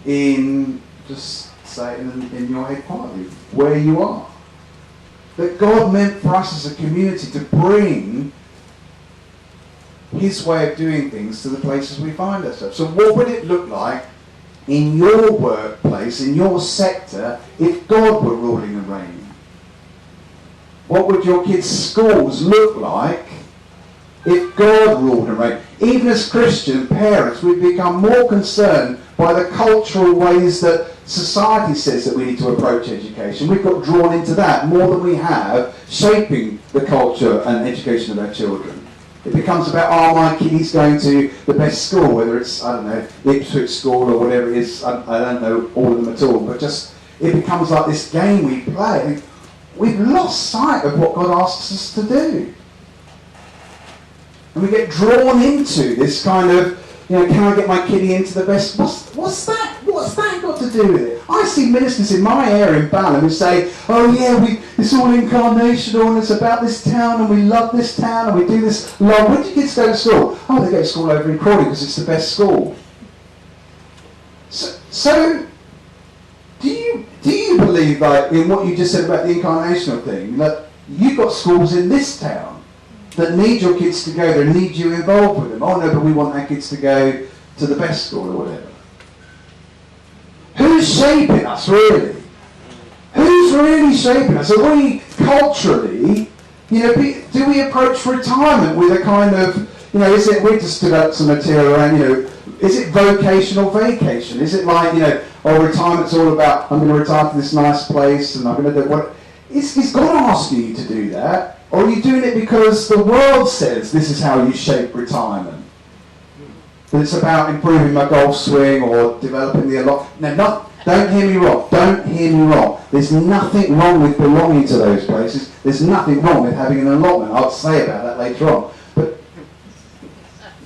in, just say it in your head quietly, where you are. That God meant for us as a community to bring his way of doing things to the places we find ourselves. So what would it look like in your workplace, in your sector, if God were ruling and reigning? What would your kids' schools look like if God ruled and reigned? Even as Christian parents, we've become more concerned by the cultural ways that society says that we need to approach education. We've got drawn into that more than we have shaping the culture and education of our children. It becomes about, my kid's going to the best school, whether it's, Ipswich School or whatever it is, I don't know all of them at all, but just, it becomes like this game we play. We've lost sight of what God asks us to do. And we get drawn into this kind of, can I get my kiddie into the best? What's that? What's that got to do with it? I see ministers in my area in Balham who say, oh yeah, it's all incarnational and it's about this town and we love this town and we do this love. Where do your kids go to school? Oh, they go to school over in Crawley because it's the best school. So do you believe, like, in what you just said about the incarnational thing, that you've got schools in this town that need your kids to go there, need you involved with them? Oh no, but we want our kids to go to the best school or whatever. Who's shaping us, really? Who's really shaping us? Are we culturally, do we approach retirement with a kind of, is it, we just stood up some material around, is it vocational vacation? Is it like, retirement's all about, I'm going to retire to this nice place and I'm going to do what? Is God asking you to do that? Or are you doing it because the world says this is how you shape retirement? That it's about improving my golf swing or developing the allotment. No, don't hear me wrong. Don't hear me wrong. There's nothing wrong with belonging to those places. There's nothing wrong with having an allotment. I'll say about that later on. But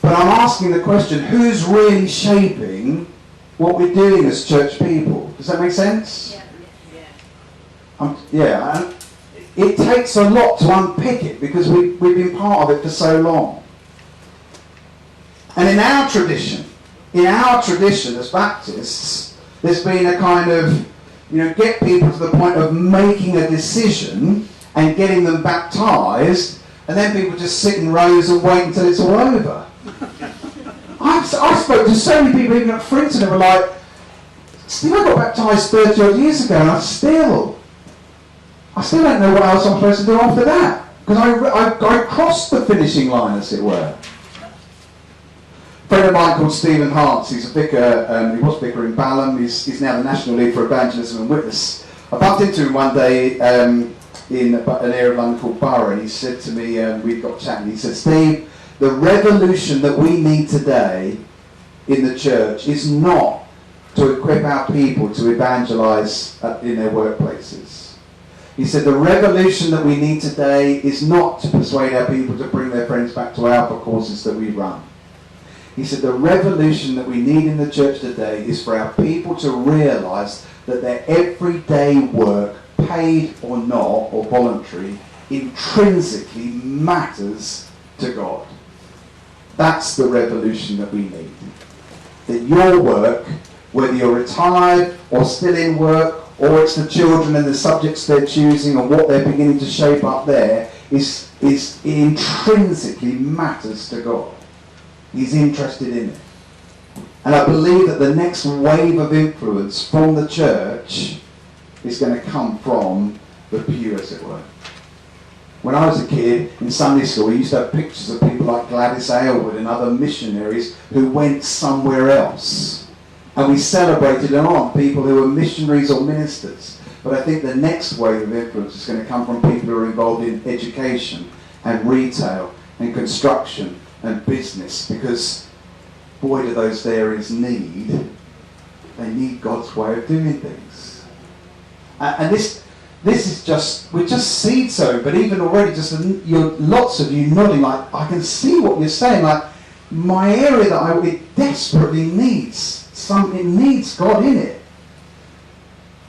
I'm asking the question, who's really shaping what we're doing as church people? Does that make sense? Yeah. It takes a lot to unpick it because we've been part of it for so long. And in our tradition as Baptists, there's been a kind of, get people to the point of making a decision and getting them baptised, and then people just sit in rows and wait until it's all over. I spoke to so many people, even at Frinton, who were like, Steve, I got baptised 30 odd years ago, and I still don't know what else I'm supposed to do after that. Because I crossed the finishing line, as it were. A friend of mine called Stephen Hartz, he's a vicar, he was vicar in Balham, he's now the National Lead for Evangelism and Witness. I bumped into him one day in an area of London called Borough, and he said to me, we got chatting, he said, Steve, the revolution that we need today in the church is not to equip our people to evangelise in their workplaces. He said the revolution that we need today is not to persuade our people to bring their friends back to alpha courses that we run. He said the revolution that we need in the church today is for our people to realise that their everyday work, paid or not, or voluntary, intrinsically matters to God. That's the revolution that we need. That your work, whether you're retired or still in work, or it's the children and the subjects they're choosing and what they're beginning to shape up there, is intrinsically matters to God. He's interested in it. And I believe that the next wave of influence from the church is going to come from the pew, as it were. When I was a kid in Sunday school, we used to have pictures of people like Gladys Aylward and other missionaries who went somewhere else. And we celebrated and honoured people who were missionaries or ministers. But I think the next wave of influence is going to come from people who are involved in education and retail and construction and business. Because, boy, do those areas they need God's way of doing things. And this is just, we're just seed sowing, but even already lots of you nodding like, I can see what you're saying, like, my area that it desperately needs. It needs God in it.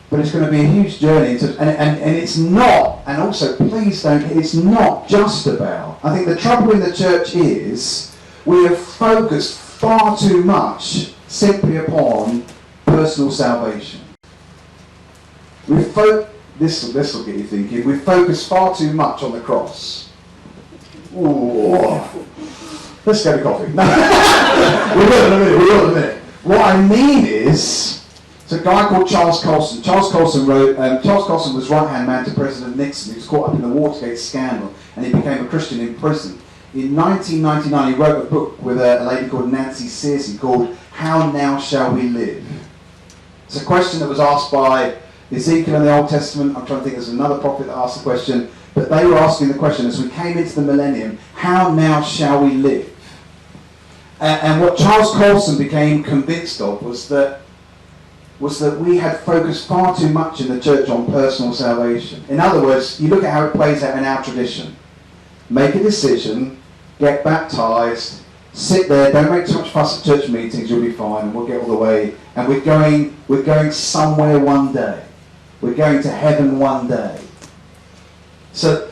But it's going to be a huge journey. And it's not, and also please don't, it's not just about, I think the trouble in the church is we have focused far too much simply upon personal salvation. This will get you thinking, we focus far too much on the cross. Ooh. Let's get a coffee. We will in a minute. What I mean is, it's a guy called Charles Colson. Charles Colson was right-hand man to President Nixon. He was caught up in the Watergate scandal, and he became a Christian in prison. In 1999, he wrote a book with a lady called Nancy Searcy called How Now Shall We Live? It's a question that was asked by Ezekiel in the Old Testament. I'm trying to think, there's another prophet that asked the question, but they were asking the question as we came into the millennium, how now shall we live? And what Charles Colson became convinced of was that we had focused far too much in the church on personal salvation. In other words, you look at how it plays out in our tradition. Make a decision, get baptised, sit there, don't make too much fuss at church meetings, you'll be fine, and we'll get all the way. And we're going somewhere one day. We're going to heaven one day. So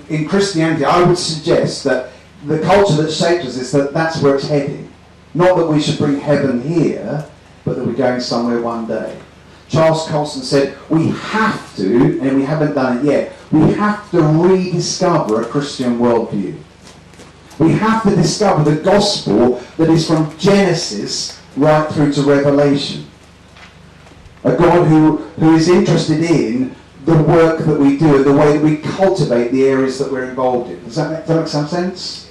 in Christianity, I would suggest that the culture that shaped us is that that's where it's heading. Not that we should bring heaven here, but that we're going somewhere one day. Charles Colson said, we have to, and we haven't done it yet, we have to rediscover a Christian worldview. We have to discover the gospel that is from Genesis right through to Revelation. A God who is interested in the work that we do and the way that we cultivate the areas that we're involved in. Does that make some sense?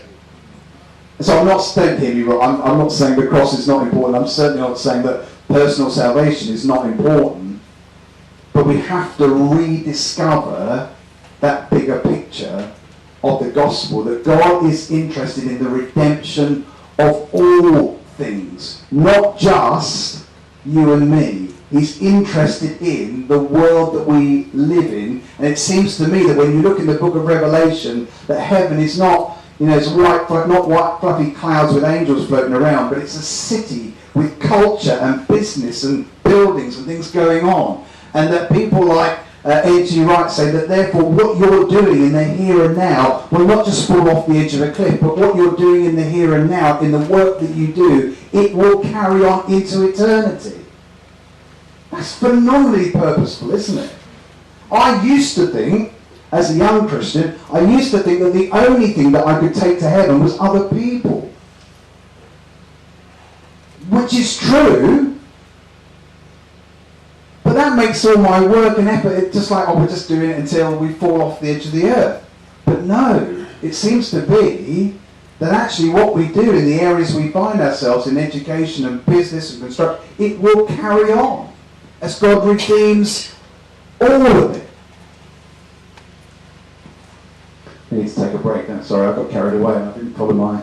So don't hear me wrong, I'm not saying the cross is not important, I'm certainly not saying that personal salvation is not important, but we have to rediscover that bigger picture of the gospel, that God is interested in the redemption of all things, not just you and me. He's interested in the world that we live in, and it seems to me that when you look in the book of Revelation, that heaven is not, it's not white fluffy clouds with angels floating around, but it's a city with culture and business and buildings and things going on, and that people like A.G. Wright say that therefore what you're doing in the here and now will not just fall off the edge of a cliff, but what you're doing in the here and now, in the work that you do, it will carry on into eternity. That's phenomenally purposeful, isn't it? I used to think, as a young Christian, I used to think that the only thing that I could take to heaven was other people. Which is true, but that makes all my work and effort just like, we're just doing it until we fall off the edge of the earth. But no, it seems to be that actually what we do in the areas we find ourselves in, education and business and construction, it will carry on as God redeems all of it. I need to take a break now. Sorry, I got carried away and I didn't follow my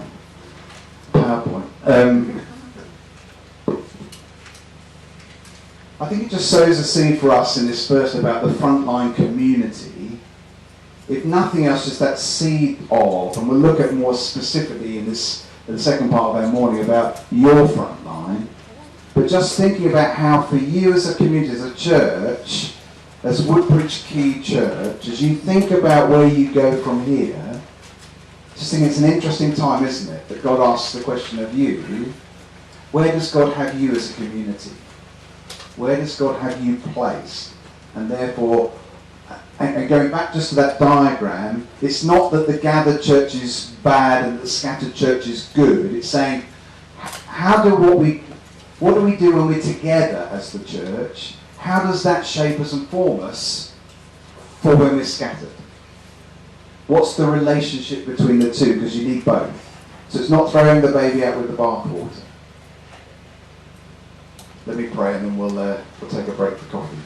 PowerPoint. I think it just sows a seed for us in this verse about the Frontline community. If nothing else, just that seed of, and we'll look at more specifically in the second part of our morning about your Frontline, but just thinking about how for you as a community, as a church, as Woodbridge Quay Church, as you think about where you go from here, just think it's an interesting time, isn't it, that God asks the question of you, where does God have you as a community? Where does God have you placed? And therefore, and going back just to that diagram, it's not that the gathered church is bad and the scattered church is good. It's saying, what do we do when we're together as the church? How does that shape us and form us for when we're scattered? What's the relationship between the two? Because you need both. So it's not throwing the baby out with the bathwater. Let me pray and then we'll take a break for coffee.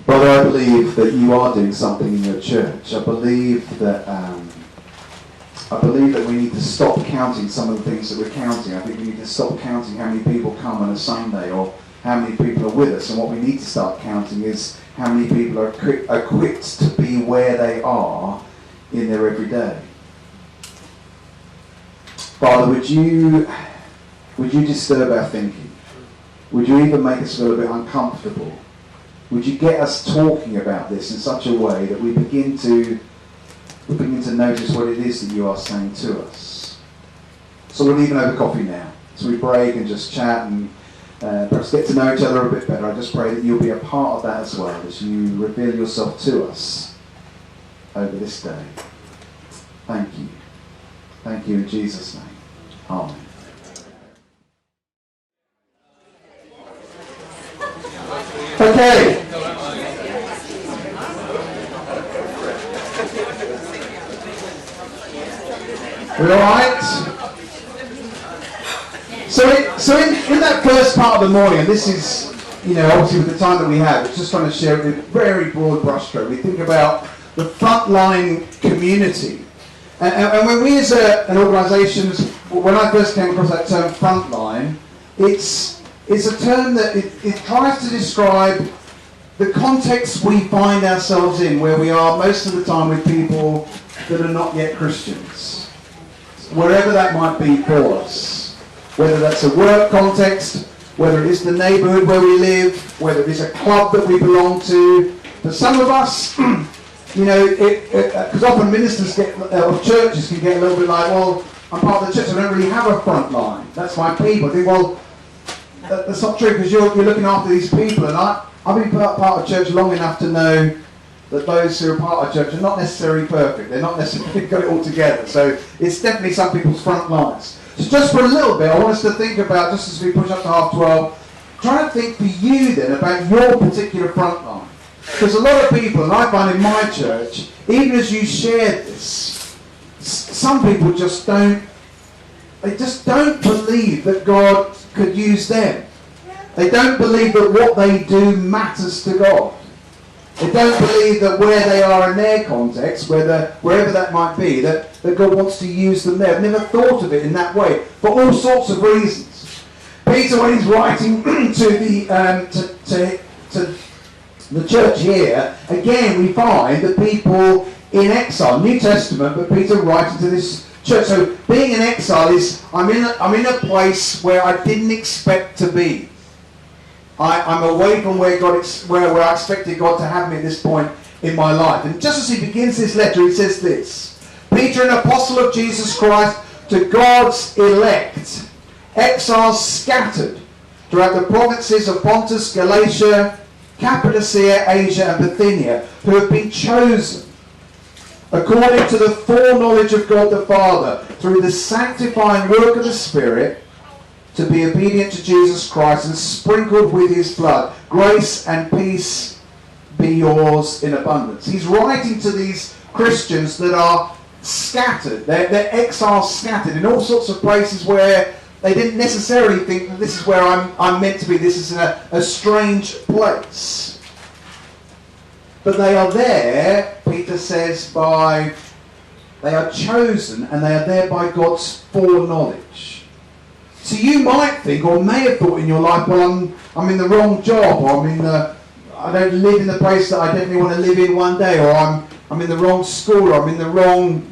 Brother, I believe that you are doing something in your church. I believe that we need to stop counting some of the things that we're counting. I think we need to stop counting how many people come on a Sunday or how many people are with us. And what we need to start counting is how many people are equipped to be where they are in their everyday. Father, would you disturb our thinking? Would you even make us feel a bit uncomfortable? Would you get us talking about this in such a way that we begin to notice what it is that you are saying to us? So we'll even over coffee now. So we break and just chat and perhaps get to know each other a bit better. I just pray that you'll be a part of that as well, as you reveal yourself to us over this day. Thank you. Thank you in Jesus' name. Amen. Okay. We all right? So in that first part of the morning, and this is, obviously with the time that we have, it's just trying to share a very broad brushstroke. We think about the Frontline community. And when we as an organisation, when I first came across that term Frontline, it's a term that it tries to describe the context we find ourselves in, where we are most of the time with people that are not yet Christians. Wherever that might be for us. Whether that's a work context, whether it is the neighbourhood where we live, whether it is a club that we belong to. For some of us, You know, because often ministers or churches can get a little bit like, well, I'm part of the church, I don't really have a front line. That's my people. I think, well, that's not true, because you're looking after these people, and I've been part of church long enough to know that those who are part of church are not necessarily perfect. They're not necessarily got it all together. So it's definitely some people's front lines. So just for a little bit, I want us to think about, just as we push up to 12:30, try to think for you then about your particular front line. Because a lot of people, and I find in my church, even as you share this, some people just don't believe that God could use them. They don't believe that what they do matters to God. They don't believe that where they are in their context, wherever that might be, that God wants to use them there. I've never thought of it in that way, for all sorts of reasons. Peter, when he's writing to the church here, again we find the people in exile, New Testament, but Peter writing to this church. So being in exile is, I'm in a place where I didn't expect to be. I'm away from where I expected God to have me at this point in my life. And just as he begins this letter, he says this: Peter, an apostle of Jesus Christ, to God's elect, exiles scattered throughout the provinces of Pontus, Galatia, Cappadocia, Asia, and Bithynia, who have been chosen according to the foreknowledge of God the Father, through the sanctifying work of the Spirit, to be obedient to Jesus Christ and sprinkled with his blood. Grace and peace be yours in abundance. He's writing to these Christians that are scattered. They're exiles scattered in all sorts of places where they didn't necessarily think that this is where I'm meant to be. This is a strange place. But they are there, Peter says, they are chosen, and they are there by God's foreknowledge. So you might think, or may have thought in your life, well, I'm in the wrong job, or I don't live in the place that I definitely want to live in one day, or I'm in the wrong school, or I'm in the wrong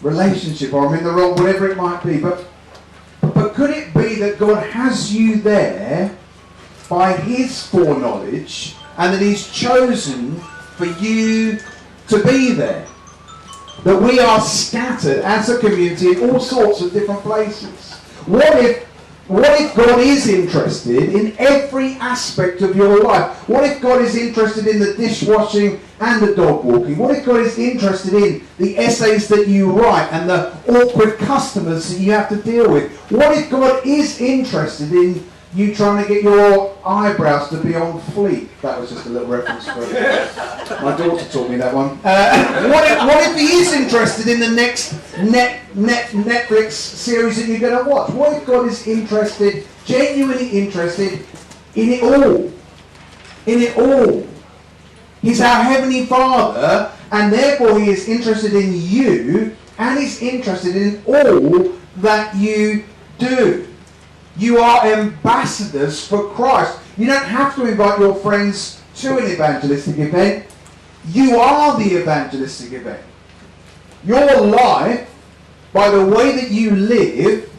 relationship, or I'm in the wrong, whatever it might be. But could it be that God has you there by his foreknowledge, and that he's chosen for you to be there? That we are scattered as a community in all sorts of different places. What if God is interested in every aspect of your life? What if God is interested in the dishwashing and the dog walking? What if God is interested in the essays that you write and the awkward customers that you have to deal with? What if God is interested in you trying to get your eyebrows to be on fleek? That was just a little reference for my daughter taught me that one. What if he is interested in the next Netflix series that you're going to watch? What if God is interested, genuinely interested in it all? In it all. He's our Heavenly Father, and therefore he is interested in you, and he's interested in all that you do. You are ambassadors for Christ. You don't have to invite your friends to an evangelistic event. You are the evangelistic event. Your life, by the way that you live,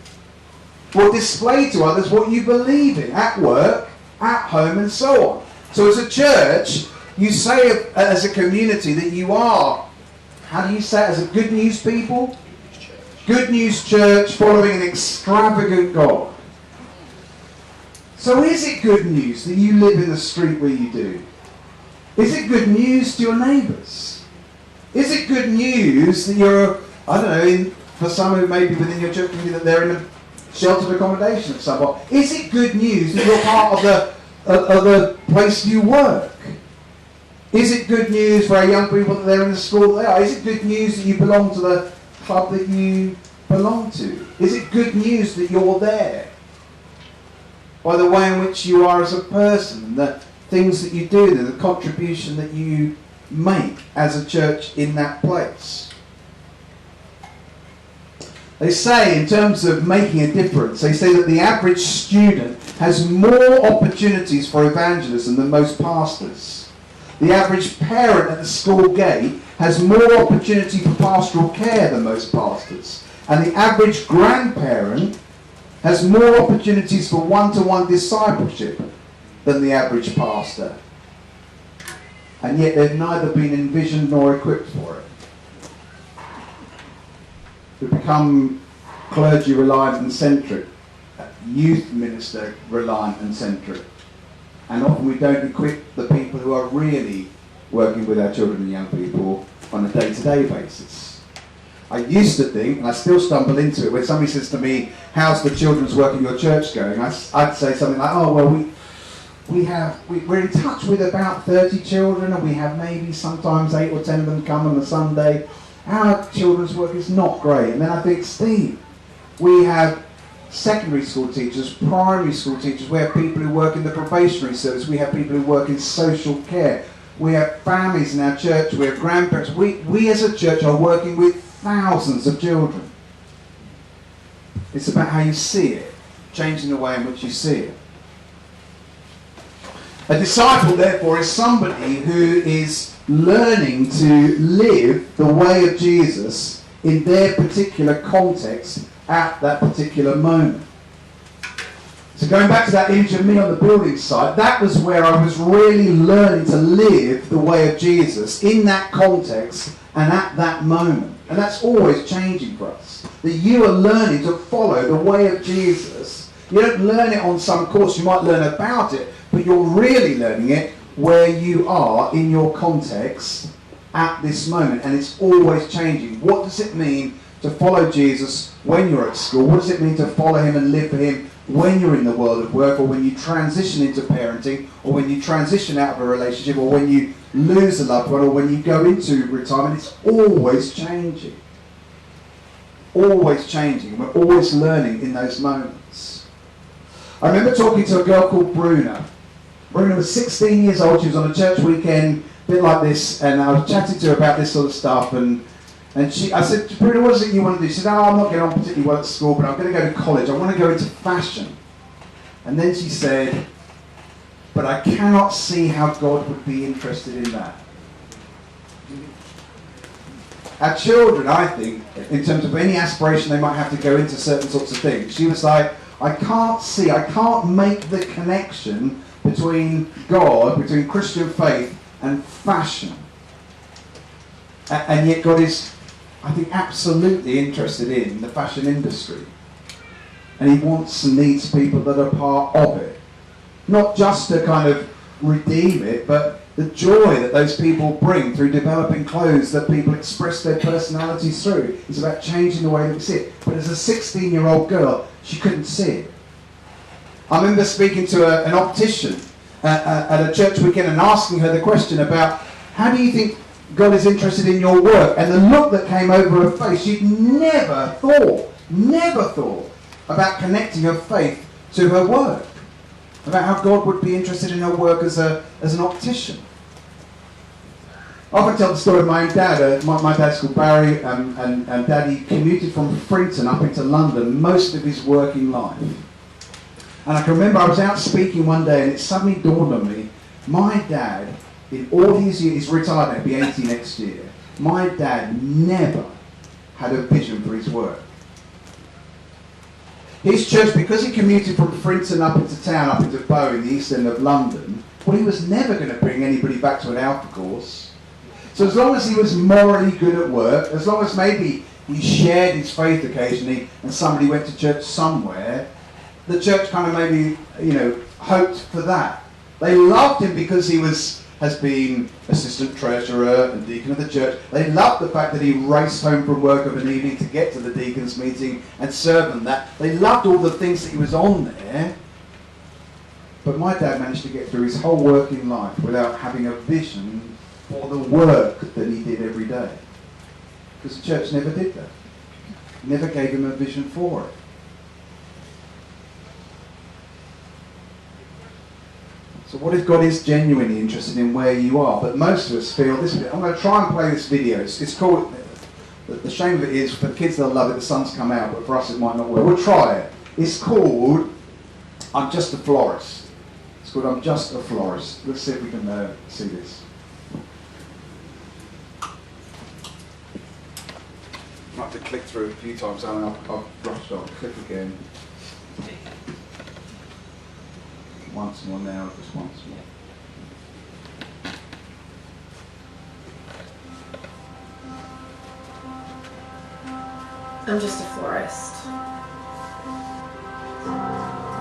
will display to others what you believe in at work, at home, and so on. So as a church, you say as a community that you are, how do you say it, as a good news people? Good news church following an extravagant God. So is it good news that you live in the street where you do? Is it good news to your neighbours? Is it good news that you're, I don't know, for some who may be within your church community, that they're in a sheltered accommodation of some sort? Is it good news that you're part of the place you work? Is it good news for our young people that they're in the school that they are? Is it good news that you belong to the club that you belong to? Is it good news that you're there? By the way in which you are as a person, the things that you do, the contribution that you make as a church in that place. They say, in terms of making a difference, they say that the average student has more opportunities for evangelism than most pastors. The average parent at the school gate has more opportunity for pastoral care than most pastors. And the average grandparent has more opportunities for one-to-one discipleship than the average pastor. and yet they've neither been envisioned nor equipped for it. We become clergy reliant and centric, youth minister reliant and centric, and often we don't equip the people who are really working with our children and young people on a day-to-day basis. I used to think, and I still stumble into it, when somebody says to me, how's the children's work in your church going? I'd say something like, oh, well, we're in touch with about 30 children, and we have maybe sometimes 8 or 10 of them come on a Sunday. Our children's work is not great. And then I think, Steve, we have secondary school teachers, primary school teachers, we have people who work in the probationary service, we have people who work in social care, we have families in our church, we have grandparents. We as a church are working with thousands of children. It's about how you see it, changing the way in which you see it. A disciple, therefore, is somebody who is learning to live the way of Jesus in their particular context at that particular moment. So going back to that image of me on the building site, that was where I was really learning to live the way of Jesus in that context and at that moment. And that's always changing for us. That you are learning to follow the way of Jesus. You don't learn it on some course, you might learn about it, but you're really learning it where you are in your context at this moment. And it's always changing. What does it mean to follow Jesus when you're at school? What does it mean to follow him and live for him when you're in the world of work, or when you transition into parenting, or when you transition out of a relationship, or when you lose a loved one, or when you go into retirement? It's always changing. Always changing. We're always learning in those moments. I remember talking to a girl called Bruna. Bruna was 16 years old. She was on a church weekend, a bit like this, and I was chatting to her about this sort of stuff, and I said, Bruna, what is it you want to do? She said, I'm not getting on particularly well at school, but I'm going to go to college. I want to go into fashion. And then she said, but I cannot see how God would be interested in that. Our children, I think, in terms of any aspiration they might have to go into certain sorts of things, she was like, I can't make the connection between God, between Christian faith and fashion. And yet God is, I think, absolutely interested in the fashion industry. And he wants and needs people that are part of it. Not just to kind of redeem it, but the joy that those people bring through developing clothes that people express their personalities through. It's about changing the way that we see it. But as a 16-year-old girl, she couldn't see it. I remember speaking to an optician at a church weekend and asking her the question about, how do you think God is interested in your work? And the look that came over her face, she'd never thought about connecting her faith to her work, about how God would be interested in her work as an optician. I often tell the story of my own dad. My dad's called Barry, and Daddy commuted from Frinton up into London most of his working life. And I can remember I was out speaking one day, and it suddenly dawned on me, my dad, in all his years, he's retired now, he'll be 80 next year, my dad never had a vision for his work. His church, because he commuted from Frinton up into town, up into Bow in the east end of London, well, he was never going to bring anybody back to an Alpha course. So as long as he was morally good at work, as long as maybe he shared his faith occasionally and somebody went to church somewhere, the church kind of maybe, hoped for that. They loved him because he has been assistant treasurer and deacon of the church. They loved the fact that he raced home from work of an evening to get to the deacon's meeting and serve them that. They loved all the things that he was on there. But my dad managed to get through his whole working life without having a vision for the work that he did every day. Because the church never did that. Never gave him a vision for it. So what if God is genuinely interested in where you are? But most of us feel this. I'm going to try and play this video. It's called, the shame of it is, for the kids they'll love it, the sun's come out, but for us it might not work. We'll try it. It's called, I'm Just a Florist. It's called, I'm Just a Florist. Let's see if we can see this. I have to click through a few times, and I'll rush on, click again. Once more now, just once more. I'm just a florist.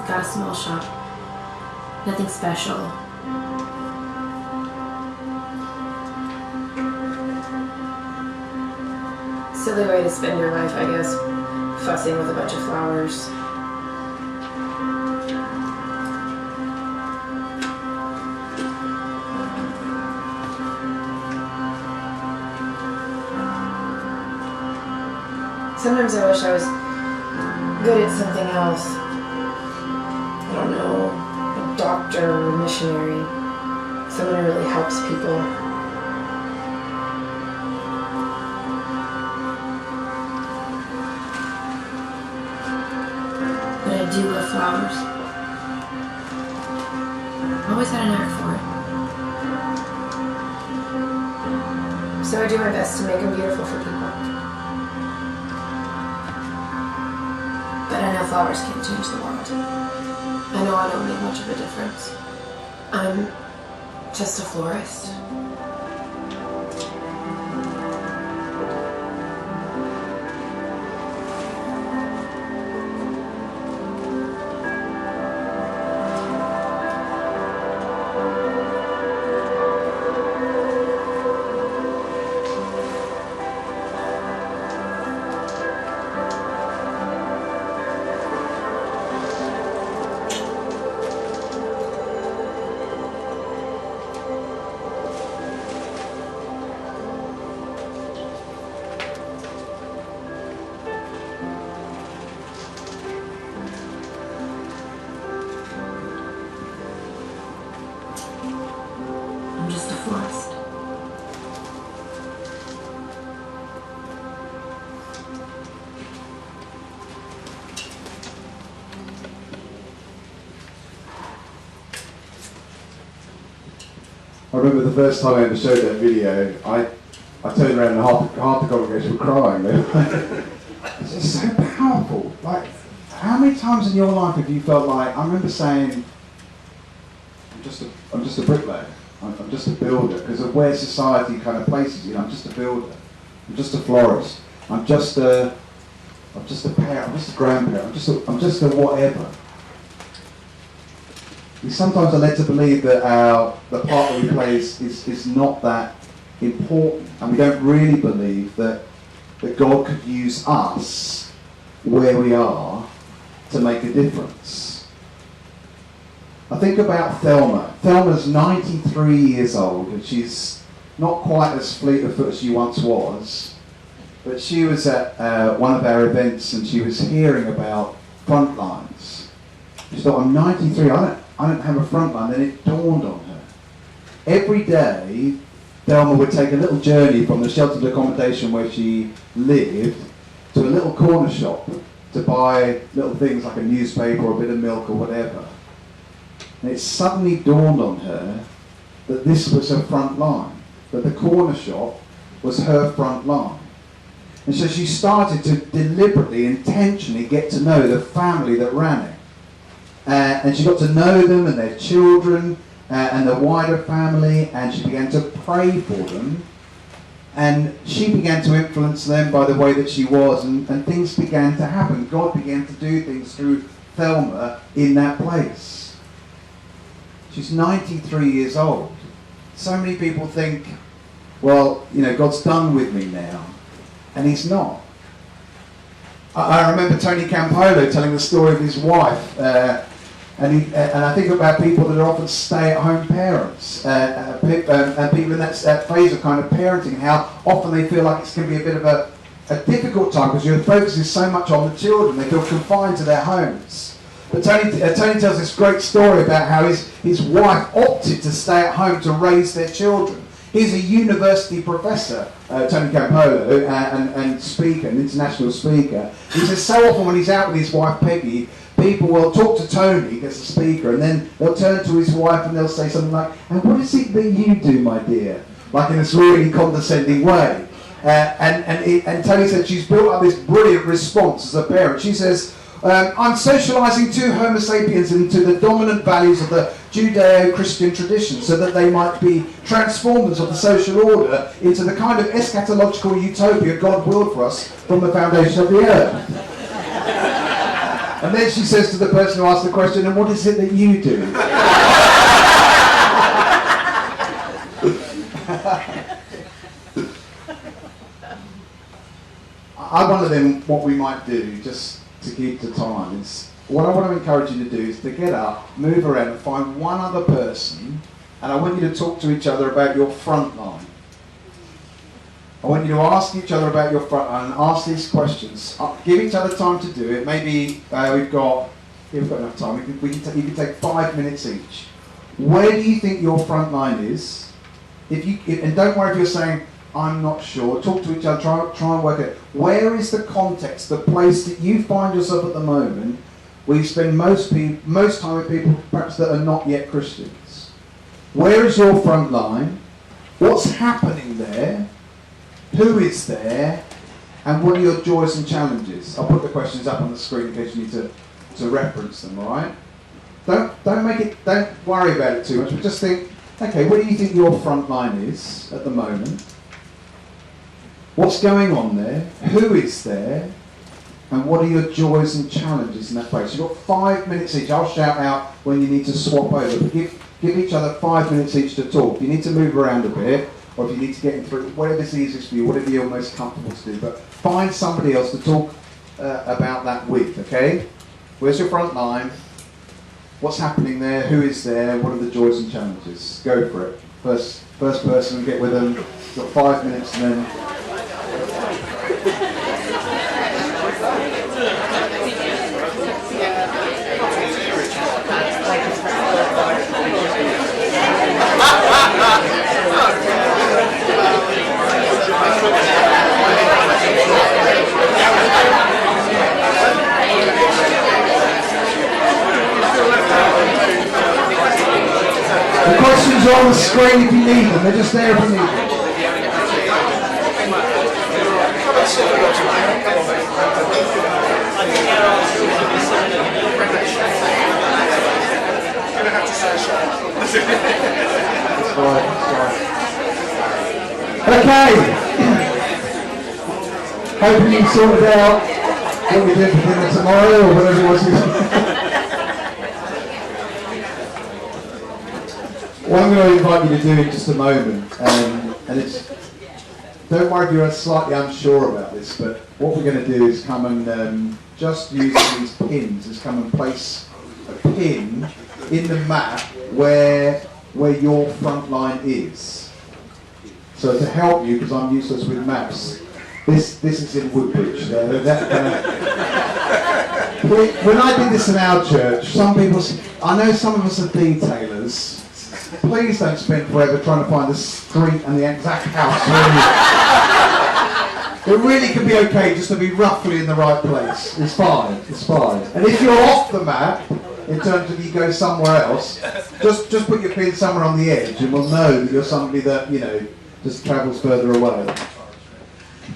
Got a small shop. Nothing special. Silly way to spend your life, I guess. Fussing with a bunch of flowers. Sometimes I wish I was good at something else. I don't know, a doctor or a missionary. Someone who really helps people. But I do love flowers. Always had a knack for it. So I do my best to make them beautiful for people. But I know flowers can't change the world. I know I don't make much of a difference. I'm just a florist. I'm just a florist. I remember the first time I ever showed that video, I turned around and half the congregation were crying. It's just so powerful. Like, how many times in your life have you felt like, I remember saying, I'm just a bricklayer, I'm just a builder, because of where society kind of places you. I'm just a builder, I'm just a florist, I'm just a parent, I'm just a grandparent, I'm just a whatever. We sometimes are led to believe that the part that we play is not that important, and we don't really believe that God could use us where we are to make a difference. I think about Thelma. Thelma's 93 years old, and she's not quite as fleet of foot as she once was, but she was at one of our events and she was hearing about Frontlines. She thought, I'm 93, I don't have a Frontline. Then it dawned on her. Every day, Thelma would take a little journey from the sheltered accommodation where she lived to a little corner shop to buy little things like a newspaper or a bit of milk or whatever. And it suddenly dawned on her that this was her front line, that the corner shop was her front line. And so she started to deliberately, intentionally get to know the family that ran it. And she got to know them and their children and the wider family, and she began to pray for them. And she began to influence them by the way that she was, and things began to happen. God began to do things through Thelma in that place. She's 93 years old. So many people think, well, God's done with me now. And he's not. I remember Tony Campolo telling the story of his wife. And I think about people that are often stay-at-home parents. And people in that phase of kind of parenting, how often they feel like it's going to be a bit of a difficult time because your focus is so much on the children. They feel confined to their homes. But Tony tells this great story about how his wife opted to stay at home to raise their children. He's a university professor, Tony Campolo, and speaker, an international speaker. He says so often when he's out with his wife Peggy, people will talk to Tony as a speaker, and then they'll turn to his wife and they'll say something like, "And what is it that you do, my dear?" Like in this really condescending way. And Tony said she's built up this brilliant response as a parent. She says, I'm socialising two Homo sapiens into the dominant values of the Judeo-Christian tradition so that they might be transformers of the social order into the kind of eschatological utopia God willed for us from the foundation of the earth. And then she says to the person who asked the question, and what is it that you do? I wonder then what we might do, just to keep the time, is what I want to encourage you to do is to get up, move around and find one other person, and I want you to talk to each other about your front line. I want you to ask each other about your front line and ask these questions. Give each other time to do it. Maybe we've got enough time. You can take 5 minutes each. Where do you think your front line is? And don't worry if you're saying, I'm not sure. Talk to each other, try and work it. Where is the context, the place that you find yourself at the moment where you spend most time with people perhaps that are not yet Christians? Where is your front line? What's happening there? Who is there? And what are your joys and challenges? I'll put the questions up on the screen in case you need to reference them, alright? Don't worry about it too much, but just think, okay, what do you think your front line is at the moment? What's going on there? Who is there? And what are your joys and challenges in that place? You've got 5 minutes each. I'll shout out when you need to swap over. But give each other 5 minutes each to talk. If you need to move around a bit, or if you need to get in through, whatever's easiest for you, whatever you're most comfortable to do. But find somebody else to talk about that with, okay? Where's your front line? What's happening there? Who is there? What are the joys and challenges? Go for it. First person, get with them. You've got 5 minutes and then... The questions are on the screen if you need them. They're just there if you need them. Okay. Hoping you sorted out what we did for dinner tomorrow or whatever it was. What I'm going to invite you to do in just a moment, and it's, don't worry if you're slightly unsure about this, but what we're going to do is come and just use these pins, is come and place a pin in the map where your front line is. So to help you, because I'm useless with maps, this is in Woodbridge. When I did this in our church, I know some of us are detailers. Please don't spend forever trying to find the street and the exact house. It really can be okay just to be roughly in the right place. It's fine. And if you're off the map, in terms of you go somewhere else, just put your pin somewhere on the edge and we'll know that you're somebody that, just travels further away.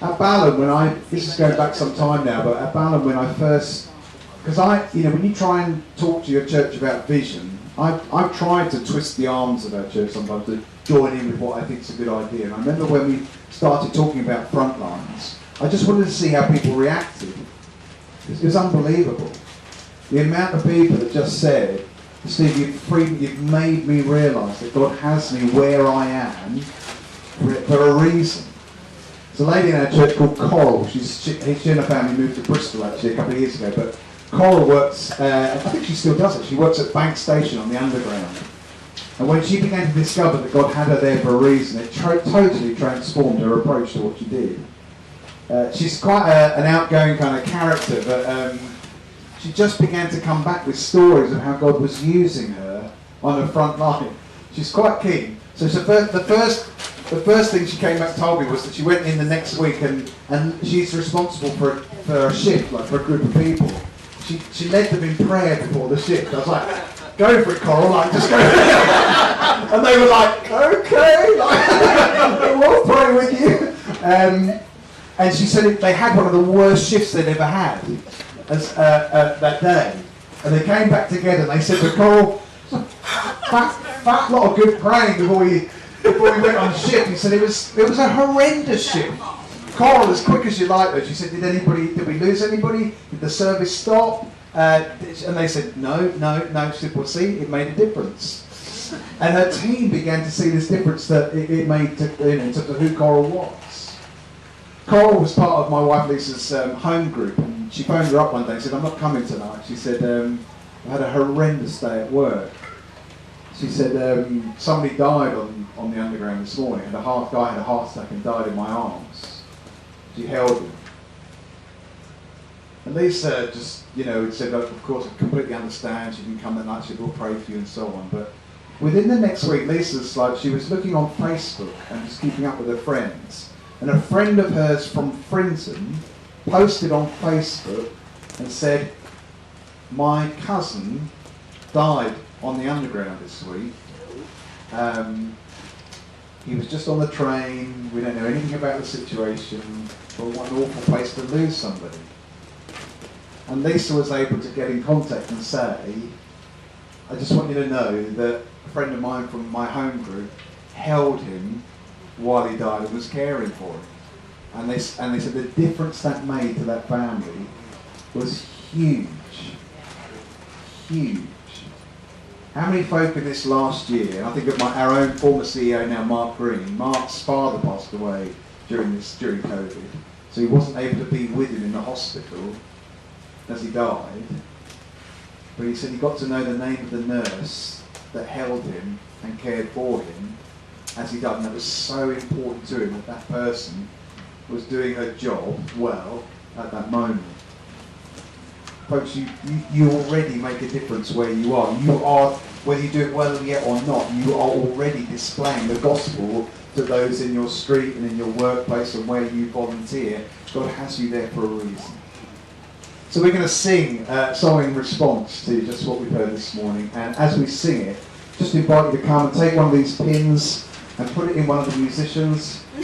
At Ballon, this is going back some time now, but at Ballon when I first, because when you try and talk to your church about vision, I've tried to twist the arms of our church sometimes to join in with what I think is a good idea. And I remember when we started talking about front lines, I just wanted to see how people reacted. It was unbelievable. The amount of people that just said, Steve, you've made me realise that God has me where I am for a reason. There's a lady in our church called Coral. She and her family moved to Bristol actually a couple of years ago, but Coral works, I think she still does it, she works at Bank Station on the Underground. And when she began to discover that God had her there for a reason, it totally transformed her approach to what she did. She's quite an outgoing kind of character, but she just began to come back with stories of how God was using her on her front line. She's quite keen. So the first thing she came back and told me was that she went in the next week and she's responsible for a shift, like for a group of people. She led them in prayer before the shift. I was like, go for it, Coral, just go. And they were like, okay, we'll pray with you. And she said they had one of the worst shifts they'd ever had. as that day, and they came back together and they said to Coral, fat lot of good praying before we went on the ship. He said it was a horrendous ship. Coral, as quick as you like her, she said, did we lose anybody? Did the service stop? And they said, no. She said, well, see, it made a difference. And her team began to see this difference that it made in terms of who Coral was. Coral was part of my wife Lisa's home group, and she phoned her up one day and said, I'm not coming tonight. She said, I had a horrendous day at work. She said, somebody died on the underground this morning, and a guy had a heart attack and died in my arms. She held him. And Lisa just, said, of course, I completely understand, she didn't come that night, she said, we'll pray for you and so on. But within the next week, Lisa's like, she was looking on Facebook and just keeping up with her friends. And a friend of hers from Frinton posted on Facebook and said, my cousin died on the underground this week. He was just on the train, we don't know anything about the situation, but what an awful place to lose somebody. And Lisa was able to get in contact and say, I just want you to know that a friend of mine from my home group held him while he died and was caring for him. And they said the difference that made to that family was huge. Huge. How many folk in this last year, I think of our own former CEO now, Mark Green. Mark's father passed away during COVID, so he wasn't able to be with him in the hospital as he died. But he said he got to know the name of the nurse that held him and cared for him as he died, and that was so important to him that person was doing her job well at that moment. Folks, you already make a difference where you are. You are, whether you do it well yet or not, you are already displaying the gospel to those in your street and in your workplace and where you volunteer. God has you there for a reason. So we're going to sing a song in response to just what we've heard this morning. And as we sing it, just invite you to come and take one of these pins and put it in one of the musicians. You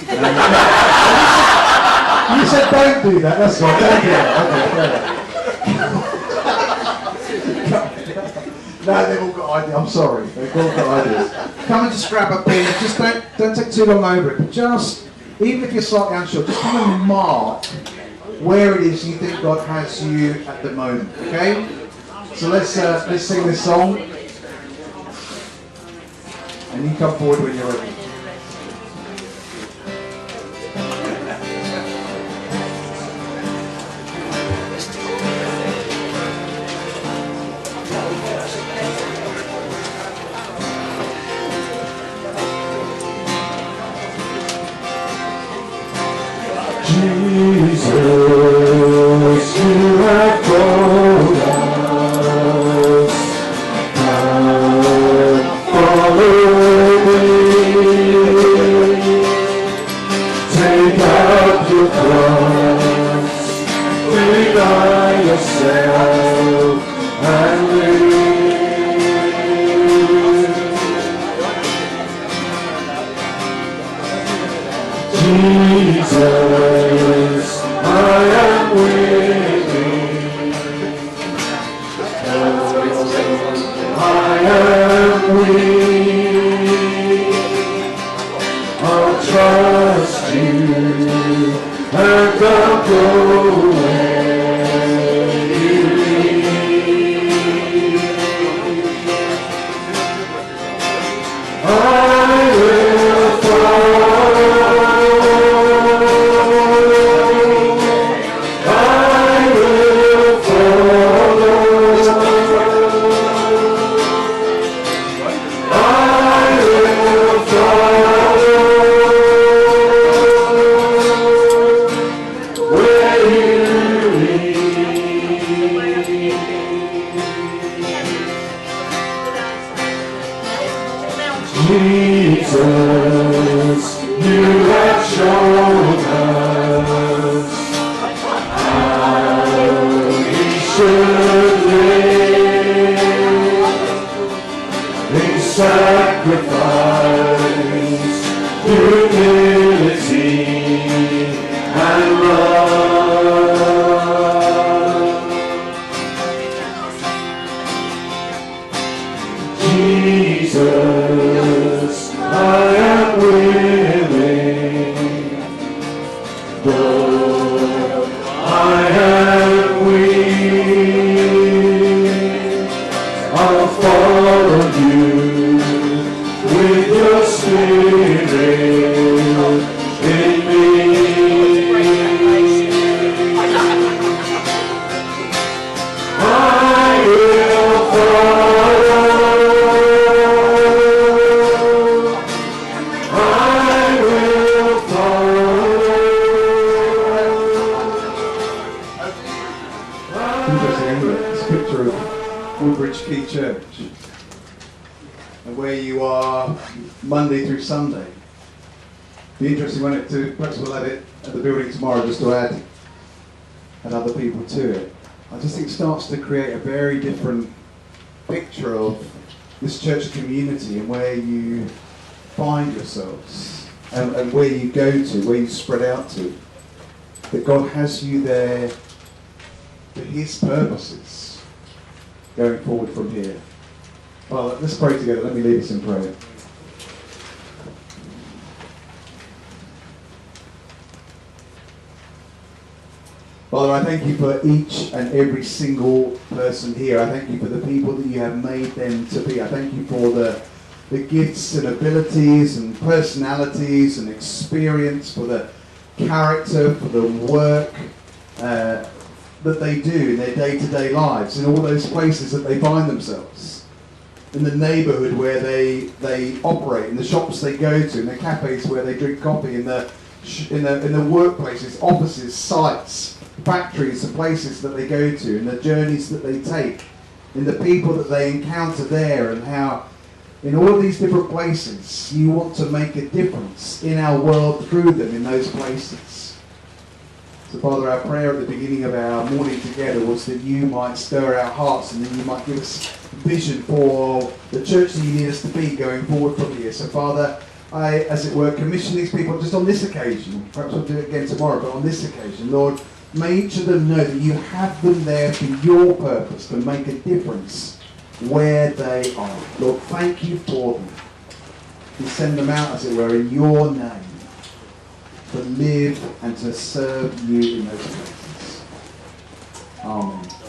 said don't do that, that's right, don't do that. Okay, no, they've all got ideas. I'm sorry, they've all got ideas. Come and just grab a pin. Just don't take too long over it. But just, even if you're slightly unsure, just come and mark where it is you think God has you at the moment. Okay? So let's sing this song, and you come forward when you're ready. Jesus, you have told us, come follow me, take up your cross, deny yourself, and live. Jesus, I am willing, I am weak, I'll trust you and I'll go where you lead. Interesting, isn't it? It's a picture of Woodbridge Quay Church, and where you are Monday through Sunday. Be interesting when perhaps we'll have it at the building tomorrow just to add other people to it. I just think it starts to create a very different picture of this church community and where you find yourselves and where you go to, where you spread out to. That God has you there for His purposes going forward from here. Well, let's pray together. Let me lead us in prayer. Father, I thank you for each and every single person here. I thank you for the people that you have made them to be. I thank you for the gifts and abilities and personalities and experience, for the character, for the work that they do in their day-to-day lives, in all those places that they find themselves, in the neighbourhood where they operate, in the shops they go to, in the cafes where they drink coffee, in the workplaces, offices, sites, factories, the places that they go to, in the journeys that they take, in the people that they encounter there, and how in all these different places you want to make a difference in our world through them in those places. So Father, our prayer at the beginning of our morning together was that you might stir our hearts and that you might give us vision for the church that you need us to be going forward from here. So Father, I, as it were, commission these people just on this occasion. Perhaps we'll do it again tomorrow, but on this occasion, Lord, may each of them know that you have them there for your purpose, to make a difference where they are. Lord, thank you for them. We send them out, as it were, in your name, to live and to serve you in those places. Amen.